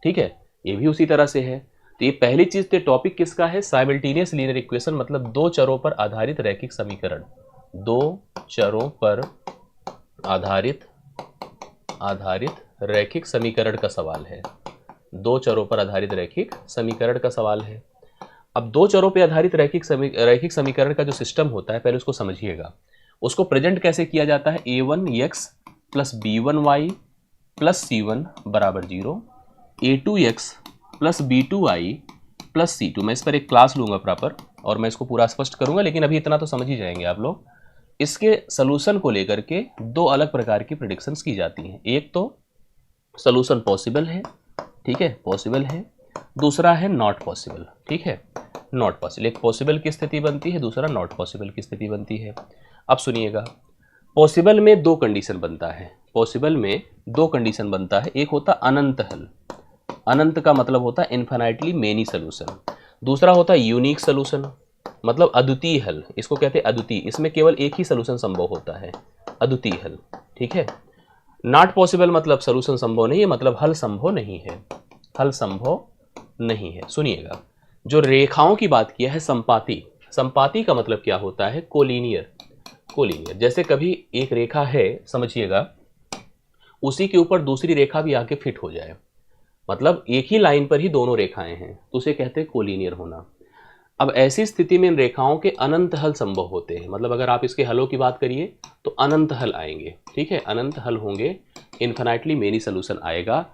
ठीक है, ये भी उसी तरह से है। तो ये पहली चीज, तो टॉपिक किसका है, साइमल्टेनियस लीनियर इक्वेशन, मतलब दो चरों पर आधारित रैखिक समीकरण। दो चरों पर आधारित रैखिक समीकरण का सवाल है। दो चरों पर आधारित रैखिक समीकरण का सवाल है। अब दो चरों पर आधारित रैखिक समीकरण का जो सिस्टम होता है, पहले उसको समझिएगा। उसको प्रेजेंट कैसे किया जाता है, a1x + b1y + c1 = 0, a2x + b2y + c2। मैं इस पर एक क्लास लूंगा प्रॉपर और मैं इसको पूरा स्पष्ट करूंगा, लेकिन अभी इतना तो समझ ही जाएंगे आप लोग। इसके सलूशन को लेकर के दो अलग प्रकार की प्रेडिक्शंस की जाती हैं। एक तो सलूशन पॉसिबल है, ठीक है, पॉसिबल है। दूसरा है नॉट पॉसिबल, ठीक है, नॉट पॉसिबल। एक पॉसिबल की स्थिति बनती है, दूसरा नॉट पॉसिबल की स्थिति बनती है। अब सुनिएगा, पॉसिबल में दो कंडीशन बनता है, पॉसिबल में दो कंडीशन बनता है। एक होता अनंत हल, अनंत का मतलब होता है इन्फिनाइटली मेनी सलूशन। दूसरा होता है यूनिक सलूशन, मतलब अद्वितीय हल, इसको कहते हैं अद्वितीय। इसमें केवल एक ही सलूशन संभव होता है, अद्वितीय हल, ठीक है। नॉट पॉसिबल मतलब सलूशन संभव नहीं है, मतलब हल संभव नहीं है, हल संभव नहीं है। सुनिएगा, जो रेखाओं की बात किया है, संपाती, संपाती का मतलब क्या होता है, कोलिनियर, कोलिनियर। जैसे कभी एक रेखा है, समझिएगा, उसी के ऊपर दूसरी रेखा भी आके फिट हो जाए, मतलब एक ही लाइन पर ही दोनों रेखाएं हैं, तो उसे कहते हैं कोलिनियर होना। अब ऐसी स्थिति में इन रेखाओं के अनंत हल संभव होते हैं, मतलब अगर आप इसके हलों की बात करिए तो अनंत हल आएंगे, ठीक है, अनंत हल होंगे, इन्फिनाइटली मेनी सॉल्यूशन आएगा।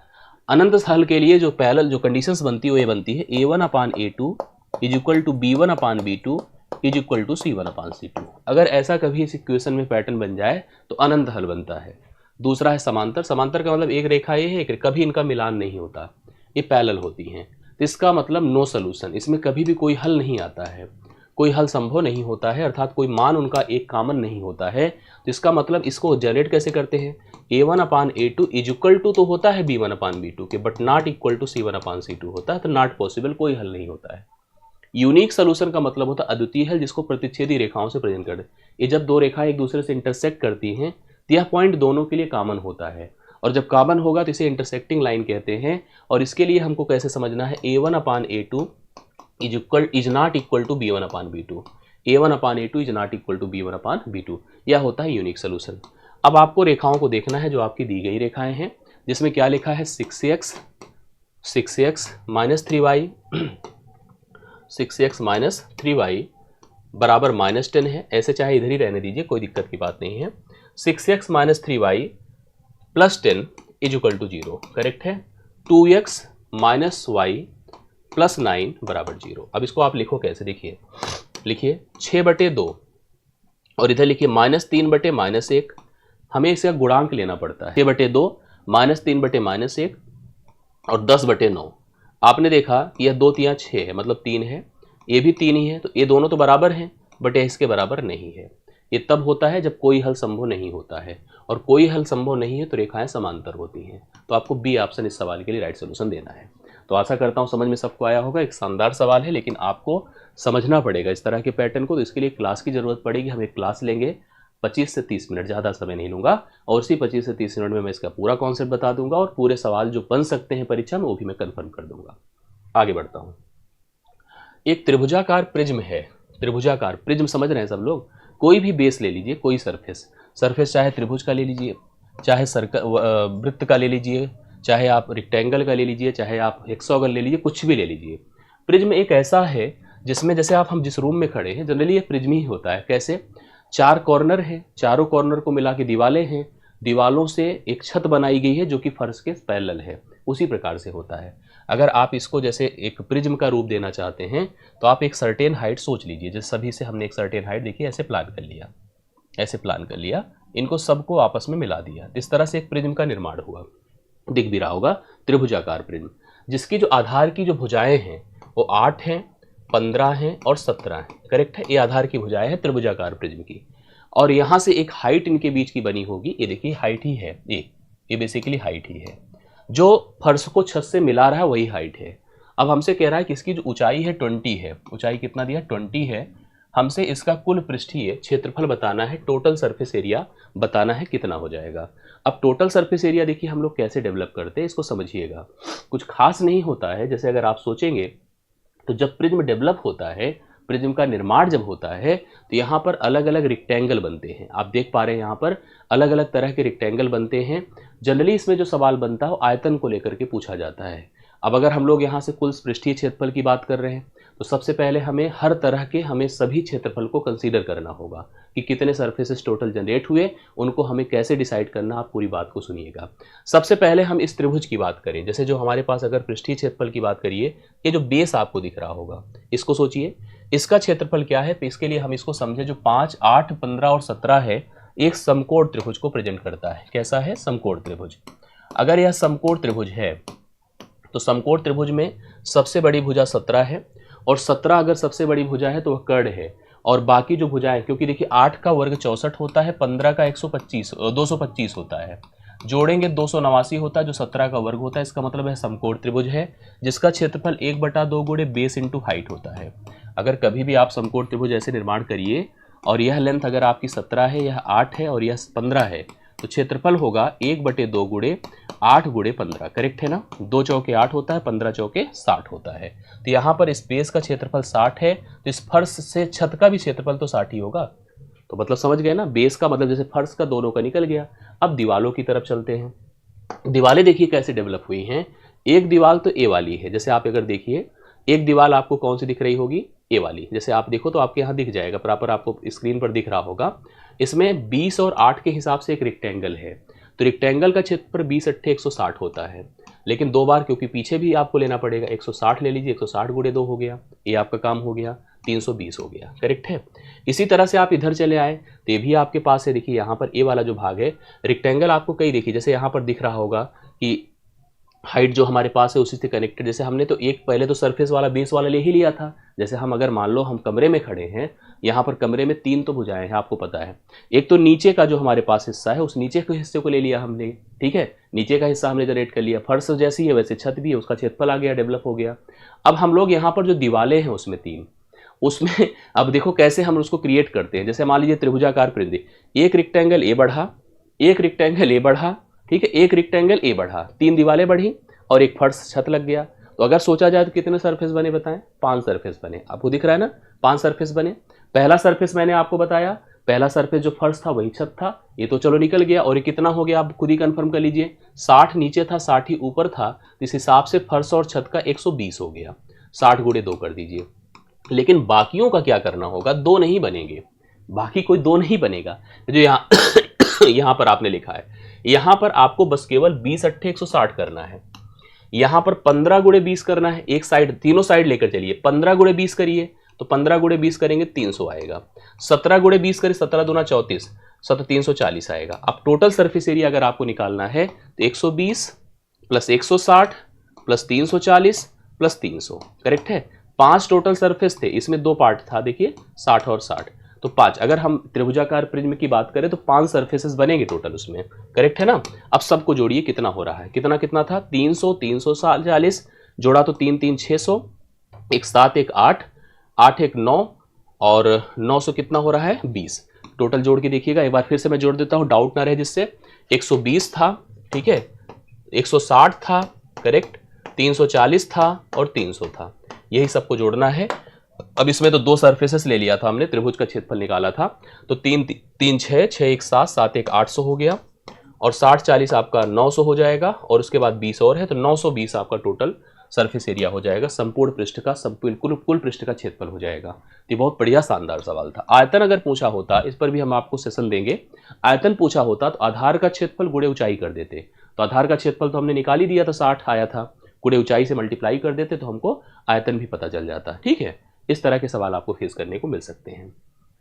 अनंत हल के लिए जो पैरेलल जो कंडीशंस बनती है वो ये बनती है, a1/a2 = b1/b2 = c1/c2। अगर ऐसा कभी इस इक्वेशन में पैटर्न बन जाए तो अनंत हल बनता है। दूसरा है समांतर। समांतर का मतलब एक रेखा ये है, कभी इनका मिलान नहीं होता, ये पैरेलल होती हैं, तो इसका मतलब नो सोल्यूशन, इसमें कभी भी कोई हल नहीं आता है, कोई हल संभव नहीं होता है, अर्थात कोई मान उनका एक कॉमन नहीं होता है। तो इसका मतलब इसको जनरेट कैसे करते हैं, a1/a2 इज इक्वल टू तो होता है b1/b2 के, but not equal to c1/c2 होता है, तो नॉट पॉसिबल, कोई हल नहीं होता है। यूनिक सोल्यूशन का मतलब होता है अद्वितीय हल जिसको प्रतिच्छेदी रेखाओं से प्रेजेंट कर दे। ये जब दो रेखाएं एक दूसरे से इंटरसेक्ट करती हैं तो यह पॉइंट दोनों के लिए कॉमन होता है, और जब कॉमन होगा तो इसे इंटरसेक्टिंग लाइन कहते हैं। और इसके लिए हमको कैसे समझना है, a1/a2 is not equal to b1/b2, a1/a2 is not equal to b1/b2, यह होता है यूनिक सोल्यूशन। अब आपको रेखाओं को देखना है जो आपकी दी गई रेखाएं हैं, जिसमें क्या लिखा है 6x minus 3y 6x minus 3y बराबर -10 है, ऐसे चाहे इधर ही रहने दीजिए, कोई दिक्कत की बात नहीं है। 6x minus 3y plus 10 is equal to 0, correct है। 2x माइनस y प्लस 9 बराबर 0। अब इसको आप लिखो कैसे, लिखिए 6/2 और इधर लिखिए -3/-1, हमें इसका गुणांक लेना पड़ता है। 6/2 -3/-1 और 10/9। आपने देखा यह 2 3 6 है, मतलब 3 है, ये भी 3 ही है, तो ये दोनों तो बराबर हैं, बट यह इसके बराबर नहीं है। ये तब होता है जब कोई हल संभव नहीं होता है, और कोई हल संभव नहीं है तो रेखाएं समांतर होती हैं। तो आपको बी ऑप्शन इस सवाल के लिए राइट सोल्यूशन देना है। तो आशा करता हूँ समझ में सबको आया होगा। एक शानदार सवाल है, लेकिन आपको समझना पड़ेगा इस तरह के पैटर्न को, तो इसके लिए क्लास की ज़रूरत पड़ेगी। हम एक क्लास लेंगे 25 से 30 मिनट, ज़्यादा समय नहीं लूँगा, और उसी 25 से 30 मिनट में मैं इसका पूरा कॉन्सेप्ट बता दूंगा, और पूरे सवाल जो बन सकते हैं परीक्षा में वो भी मैं कन्फर्म कर दूंगा। आगे बढ़ता हूँ। एक त्रिभुजाकार प्रिज्म है, त्रिभुजाकार प्रिज्म समझ रहे हैं सब लोग। कोई भी बेस ले लीजिए, कोई सरफेस चाहे त्रिभुज का ले लीजिए, चाहे वृत्त का ले लीजिए, चाहे आप रेक्टेंगल का ले लीजिए, चाहे आप हेक्सागोन ले लीजिए, कुछ भी ले लीजिए। प्रिज्म एक ऐसा है जिसमें जैसे हम जिस रूम में खड़े हैं जनरली ये प्रिज्म ही होता है। कैसे, 4 कॉर्नर है, चारों कॉर्नर को मिला के दीवारें हैं, दीवालों से एक छत बनाई गई है जो कि फर्श के पैरेलल है, उसी प्रकार से होता है। अगर आप इसको जैसे एक प्रिज्म का रूप देना चाहते हैं तो आप एक सर्टेन हाइट सोच लीजिए, जैसे सभी से हमने एक सर्टेन हाइट देखी, ऐसे प्लान कर लिया, इनको सबको आपस में मिला दिया, इस तरह से एक प्रिज्म का निर्माण हुआ। दिख भी रहा होगा त्रिभुजाकार प्रिज्म, जिसकी जो आधार की जो भुजाएं हैं वो 8 हैं, 15 हैं और 17 हैं, करेक्ट है। ये आधार की भुजाएं हैं त्रिभुजाकार प्रिज्म की, और यहाँ से एक हाइट इनके बीच की बनी होगी। ये देखिए हाइट ही है, ये बेसिकली हाइट ही है, जो फर्श को छत से मिला रहा है वही हाइट है। अब हमसे कह रहा है कि इसकी जो ऊंचाई है 20 है, ऊंचाई कितना दिया 20 है, हमसे इसका कुल पृष्ठीय क्षेत्रफल बताना है, टोटल सरफेस एरिया बताना है कितना हो जाएगा। अब टोटल सरफेस एरिया देखिए हम लोग कैसे डेवलप करते हैं, इसको समझिएगा। कुछ खास नहीं होता है, जैसे अगर आप सोचेंगे तो जब प्रिज्म डेवलप होता है, प्रिज्म का निर्माण जब होता है, तो यहाँ पर अलग अलग रेक्टेंगल बनते हैं। आप देख पा रहे हैं यहाँ पर अलग अलग तरह के रेक्टेंगल बनते हैं। जनरली इसमें जो सवाल बनता है वो आयतन को लेकर के पूछा जाता है। अब अगर हम लोग यहाँ से कुल पृष्ठीय क्षेत्रफल की बात कर रहे हैं तो सबसे पहले हमें सभी क्षेत्रफल को कंसीडर करना होगा कि कितने सरफेसेस टोटल जनरेट हुए, उनको हमें कैसे डिसाइड करना, आप पूरी बात को सुनिएगा। सबसे पहले हम इस त्रिभुज की बात करें, जैसे जो हमारे पास अगर पृष्ठीय क्षेत्रफल की बात करिए, ये जो बेस आपको दिख रहा होगा इसको सोचिए, इसका क्षेत्रफल क्या है। तो इसके लिए हम इसको समझे, जो 5, 8, 15 और 17 है, एक समकोण त्रिभुज को प्रेजेंट करता है। कैसा है, समकोण त्रिभुज। अगर यह समकोण त्रिभुज है तो समकोण त्रिभुज में सबसे बड़ी भुजा 17 है, और 17 अगर सबसे बड़ी भुजा है तो वह कर्ण है, और बाकी जो भुजाएं, क्योंकि देखिए 8 का वर्ग 64 होता है, 15 का 225 होता है, जोड़ेंगे 289 होता है, जो 17 का वर्ग होता है। इसका मतलब है समकोण त्रिभुज है जिसका क्षेत्रफल 1/2 गुणे बेस इंटू हाइट होता है। अगर कभी भी आप समकोण त्रिभुज ऐसे निर्माण करिए और यह लेंथ अगर आपकी 17 है, यह 8 है और यह 15 है, तो क्षेत्रफल होगा 1/2 गुणे 8 गुणे 15, करेक्ट है ना। 2 चौके 8 होता है, 15 चौके 60 होता है। तो यहाँ पर इस बेस का क्षेत्रफल 60 है, तो इस फर्श से छत का भी क्षेत्रफल तो 60 ही होगा। तो मतलब समझ गए ना, बेस का मतलब जैसे फर्श का दोनों का निकल गया। अब दीवालों की तरफ चलते हैं। दीवालें देखिए कैसे डेवलप हुई हैं। एक दीवार तो ए वाली है, जैसे आप अगर देखिए एक दीवार आपको कौन सी दिख रही होगी, ए वाली। जैसे आप देखो तो आपके यहाँ दिख जाएगा, प्रॉपर आपको स्क्रीन पर दिख रहा होगा। इसमें 20 और 8 के हिसाब से एक रेक्टेंगल है, तो रेक्टेंगल का क्षेत्रफल 20 × 160 होता है। लेकिन 2 बार, क्योंकि पीछे भी आपको लेना पड़ेगा, 160 ले लीजिए, 160 × 2 हो गया, ये आपका काम हो गया। 320 हो गया, करेक्ट है। इसी तरह से आप इधर चले आए तो ये भी आपके पास है, देखिए यहाँ पर ए वाला जो भाग है, रेक्टेंगल आपको कई देखिए, जैसे यहाँ पर दिख रहा होगा कि हाइट जो हमारे पास है उसी से कनेक्टेड, जैसे हमने तो एक पहले तो सरफेस वाला बेस वाला ले ही लिया था। जैसे हम अगर मान लो हम कमरे में खड़े हैं, यहाँ पर कमरे में 3 तो भुजाएं हैं आपको पता है। एक तो नीचे का जो हमारे पास हिस्सा है, उस नीचे के हिस्से को ले लिया हमने, ठीक है, नीचे का हिस्सा हमने जनरेट कर लिया। फर्श जैसी है वैसे छत भी है, उसका क्षेत्रफल आ गया, डेवलप हो गया। अब हम लोग यहाँ पर जो दीवारें हैं उसमें 3, उसमें अब देखो कैसे हम उसको क्रिएट करते हैं। जैसे मान लीजिए त्रिभुजाकार परिधि, एक रेक्टेंगल ए बढ़ा, एक रेक्टेंगल ए बढ़ा, ठीक है, एक रेक्टेंगल ए बढ़ा, 3 दीवारें बढ़ी और एक फर्श छत लग गया। तो अगर सोचा जाए तो कितने सरफेस बने बताएं? 5 सरफेस बने। आपको दिख रहा है ना, 5 सरफेस बने। पहला सरफेस मैंने आपको बताया, पहला सरफेस जो फर्श था वही छत था, ये तो चलो निकल गया। और ये कितना हो गया आप खुद ही कंफर्म कर लीजिए, 60 नीचे था 60 ही ऊपर था, तो इस हिसाब से फर्श और छत का 120 हो गया। 60 गुणे 2 कर दीजिए। लेकिन बाकियों का क्या करना होगा? 2 नहीं बनेंगे, बाकी कोई 2 नहीं बनेगा। जो यहाँ यहाँ पर आपने लिखा है, यहाँ पर आपको बस केवल 20 अट्ठे 160 करना है। यहाँ पर 15 गुणे 20 करना है, एक साइड, तीनों साइड लेकर चलिए। 15 गुणे 20 करिए तो 15 गुणे 20 करेंगे 300 आएगा। 17 गुणे 20 करें, 17 दूना 34, 340 आएगा। अब टोटल सरफेस एरिया अगर आपको निकालना है तो 120 प्लस 160 प्लस 340 प्लस 300, करेक्ट है। 5 टोटल सरफेस थे, इसमें 2 पार्ट था, देखिए 60 और 60, तो 5। अगर हम त्रिभुजाकार प्रिज्म की बात करें तो 5 सरफेसेस बनेंगे टोटल उसमें, करेक्ट है ना। अब सबको जोड़िए, कितना हो रहा है, कितना कितना था, 300, 340 जोड़ा तो 3 3 600, एक 7 एक 8, 8 एक 9 और 900 कितना हो रहा है 20। टोटल जोड़ के देखिएगा, एक बार फिर से मैं जोड़ देता हूँ डाउट ना रहे जिससे। 120 था, ठीक है, 160 था, करेक्ट, 340 था और 300 था, यही सबको जोड़ना है। अब इसमें तो 2 सरफेसेस ले लिया था हमने, त्रिभुज का क्षेत्रफल निकाला था, तो 3 3 6 6 1 7 7 1 800 हो गया और 60 40 आपका 900 हो जाएगा और उसके बाद 20 और है तो 920 आपका टोटल सरफेस एरिया हो जाएगा। संपूर्ण पृष्ठ का, कुल पृष्ठ का क्षेत्रफल हो जाएगा। ये बहुत बढ़िया शानदार सवाल था। आयतन अगर पूछा होता, इस पर भी हम आपको सेशन देंगे, आयतन पूछा होता तो आधार का क्षेत्रफल गुणे ऊंचाई कर देते। तो आधार का क्षेत्रफल तो हमने निकाल ही दिया था, 60 आया था, गुणे ऊंचाई से मल्टीप्लाई कर देते तो हमको आयतन भी पता चल जाता, ठीक है। इस तरह के सवाल आपको फेस करने को मिल सकते हैं।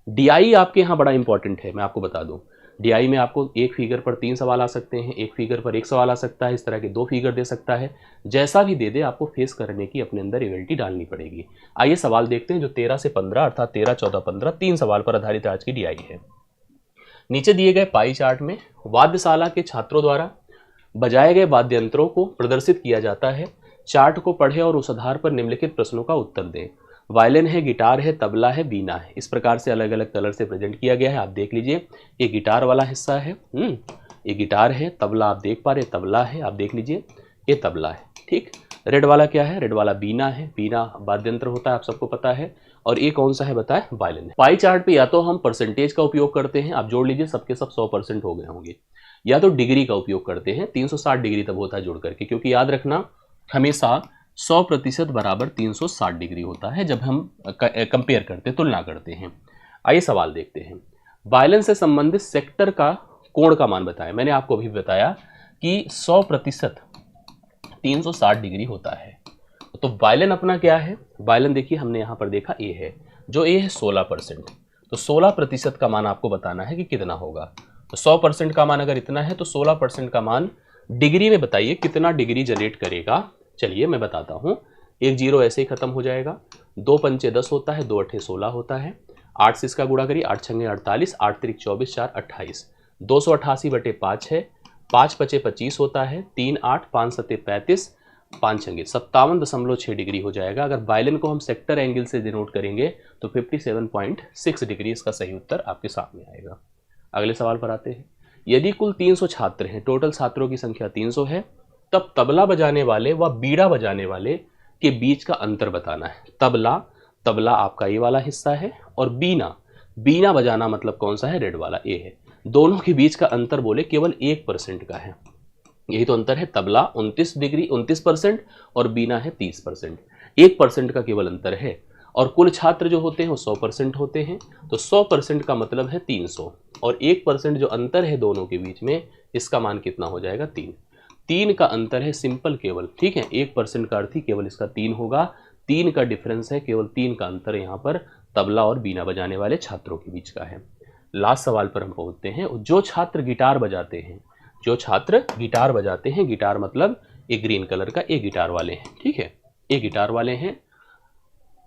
डीआई आपके यहाँ बड़ा इंपॉर्टेंट है, मैं आपको बता दूं। डीआई में आपको एक फिगर पर 3 सवाल आ सकते हैं, एक फिगर पर 1 सवाल आ सकता है, इस तरह के 2 फिगर दे सकता है। जैसा भी दे दे आपको फेस करने की अपने अंदर एबिलिटी डालनी पड़ेगी। आइए सवाल देखते हैं जो 13 से 15 अर्थात 13 14 15 3 सवाल पर आधारित आज की डीआई है। नीचे दिए गए पाई चार्ट में वाद्यशाला के छात्रों द्वारा बजाए गए वाद्य यंत्रों को प्रदर्शित किया जाता है। चार्ट को पढ़े और उस आधार पर निम्नलिखित प्रश्नों का उत्तर दें। वायलिन है, गिटार है, तबला है, बीना है, इस प्रकार से अलग अलग कलर से प्रेजेंट किया गया है। आप देख लीजिए, ये गिटार वाला हिस्सा है, ये गिटार है। तबला आप देख पा रहे, तबला है, आप देख लीजिए, ये तबला है, ठीक। रेड वाला क्या है? रेड वाला बीना है, बीना वाद्य यंत्र होता है, आप सबको पता है। और ये कौन सा है बताएं? वायलिन है। पाई चार्ट पे या तो हम परसेंटेज का उपयोग करते हैं, आप जोड़ लीजिए सबके सब 100% हो गए होंगे, या तो डिग्री का उपयोग करते हैं। 360 डिग्री तब होता है जोड़ करके, क्योंकि याद रखना हमेशा 100% बराबर 360 डिग्री होता है जब हम कंपेयर करते, तुलना करते हैं। आइए सवाल देखते हैं। वायलिन से संबंधित सेक्टर का कोण का मान बताएं। मैंने आपको अभी बताया कि 100% 360 डिग्री होता है। तो वायलिन अपना क्या है? वायलिन देखिए, हमने यहाँ पर देखा ए है, जो ए है 16%, तो 16% का मान आपको बताना है कि कितना होगा। तो 100% का मान अगर इतना है तो 16% का मान डिग्री में बताइए कितना डिग्री जनरेट करेगा। चलिए मैं बताता हूँ। 1 0 ऐसे ही खत्म हो जाएगा। 2 पंचे 10 होता है, 2 अट्ठे 16 होता है। 8 से इसका गुणा करिए, 8 छंगे 48, 8 त्रिक 24, 4 28, 288/5 है। 5 पचे 25 होता है, 3 8, 5 सत्ते 35, 5 छंगे 57.6 डिग्री हो जाएगा। अगर वायलिन को हम सेक्टर एंगल से डिनोट करेंगे तो 57.6 डिग्री इसका सही उत्तर आपके सामने आएगा। अगले सवाल पर आते हैं। यदि कुल 300 छात्र हैं, टोटल छात्रों की संख्या 300 है, तब तबला बजाने वाले व बीड़ा बजाने वाले के बीच का अंतर बताना है। तबला आपका ये वाला हिस्सा है और बीना बजाना मतलब कौन सा है? रेड वाला, ए है। दोनों के बीच का अंतर बोले केवल 1% का है, यही तो अंतर है। तबला 29% और बीना है 30%, 1% का केवल अंतर है। और कुल छात्र जो होते हैं वो 100% होते हैं, तो 100% का मतलब है 300 और 1% जो अंतर है दोनों के बीच में, इसका मान कितना हो जाएगा? 3 का अंतर है सिंपल केवल, ठीक है। 1% का अर्थ ही केवल इसका 3 होगा। 3 का डिफरेंस है, केवल 3 का अंतर यहाँ पर तबला और बीना बजाने वाले छात्रों के बीच का है। लास्ट सवाल पर हम पहुँचते हैं। जो छात्र गिटार बजाते हैं, जो छात्र गिटार बजाते हैं, गिटार मतलब एक ग्रीन कलर का एक गिटार वाले हैं, ठीक है, एक गिटार वाले हैं,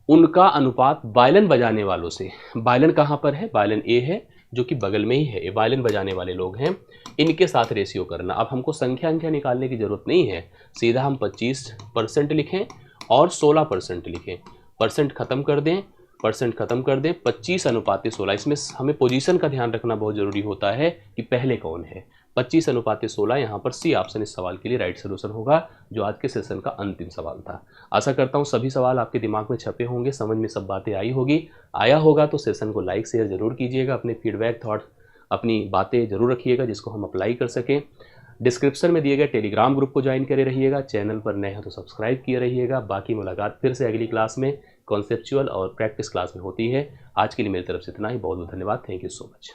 उनका अनुपात वायलिन बजाने वालों से, वायलिन कहाँ पर है, वायलिन ए है जो कि बगल में ही है, ये वायलिन बजाने वाले लोग हैं, इनके साथ रेशियो करना। अब हमको संख्या निकालने की जरूरत नहीं है, सीधा हम 25% लिखें और 16% लिखें, परसेंट खत्म कर दें, परसेंट खत्म कर दें, 25:16। इसमें हमें पोजीशन का ध्यान रखना बहुत ज़रूरी होता है कि पहले कौन है। 25:16 यहाँ पर सी ऑप्शन इस सवाल के लिए राइट सोल्यूशन होगा, जो आज के सेशन का अंतिम सवाल था। आशा करता हूँ सभी सवाल आपके दिमाग में छपे होंगे, समझ में सब बातें आई होगी। आया होगा तो सेशन को लाइक शेयर जरूर कीजिएगा, अपने फीडबैक थॉट अपनी बातें जरूर रखिएगा जिसको हम अप्लाई कर सकें। डिस्क्रिप्शन में दिए गए टेलीग्राम ग्रुप को ज्वाइन करे रहिएगा, चैनल पर नए हैं तो सब्सक्राइब किए रहिएगा। बाकी मुलाकात फिर से अगली क्लास में कॉन्सेप्चुअल और प्रैक्टिस क्लास में होती है। आज के लिए मेरी तरफ से इतना ही, बहुत बहुत धन्यवाद, थैंक यू सो मच।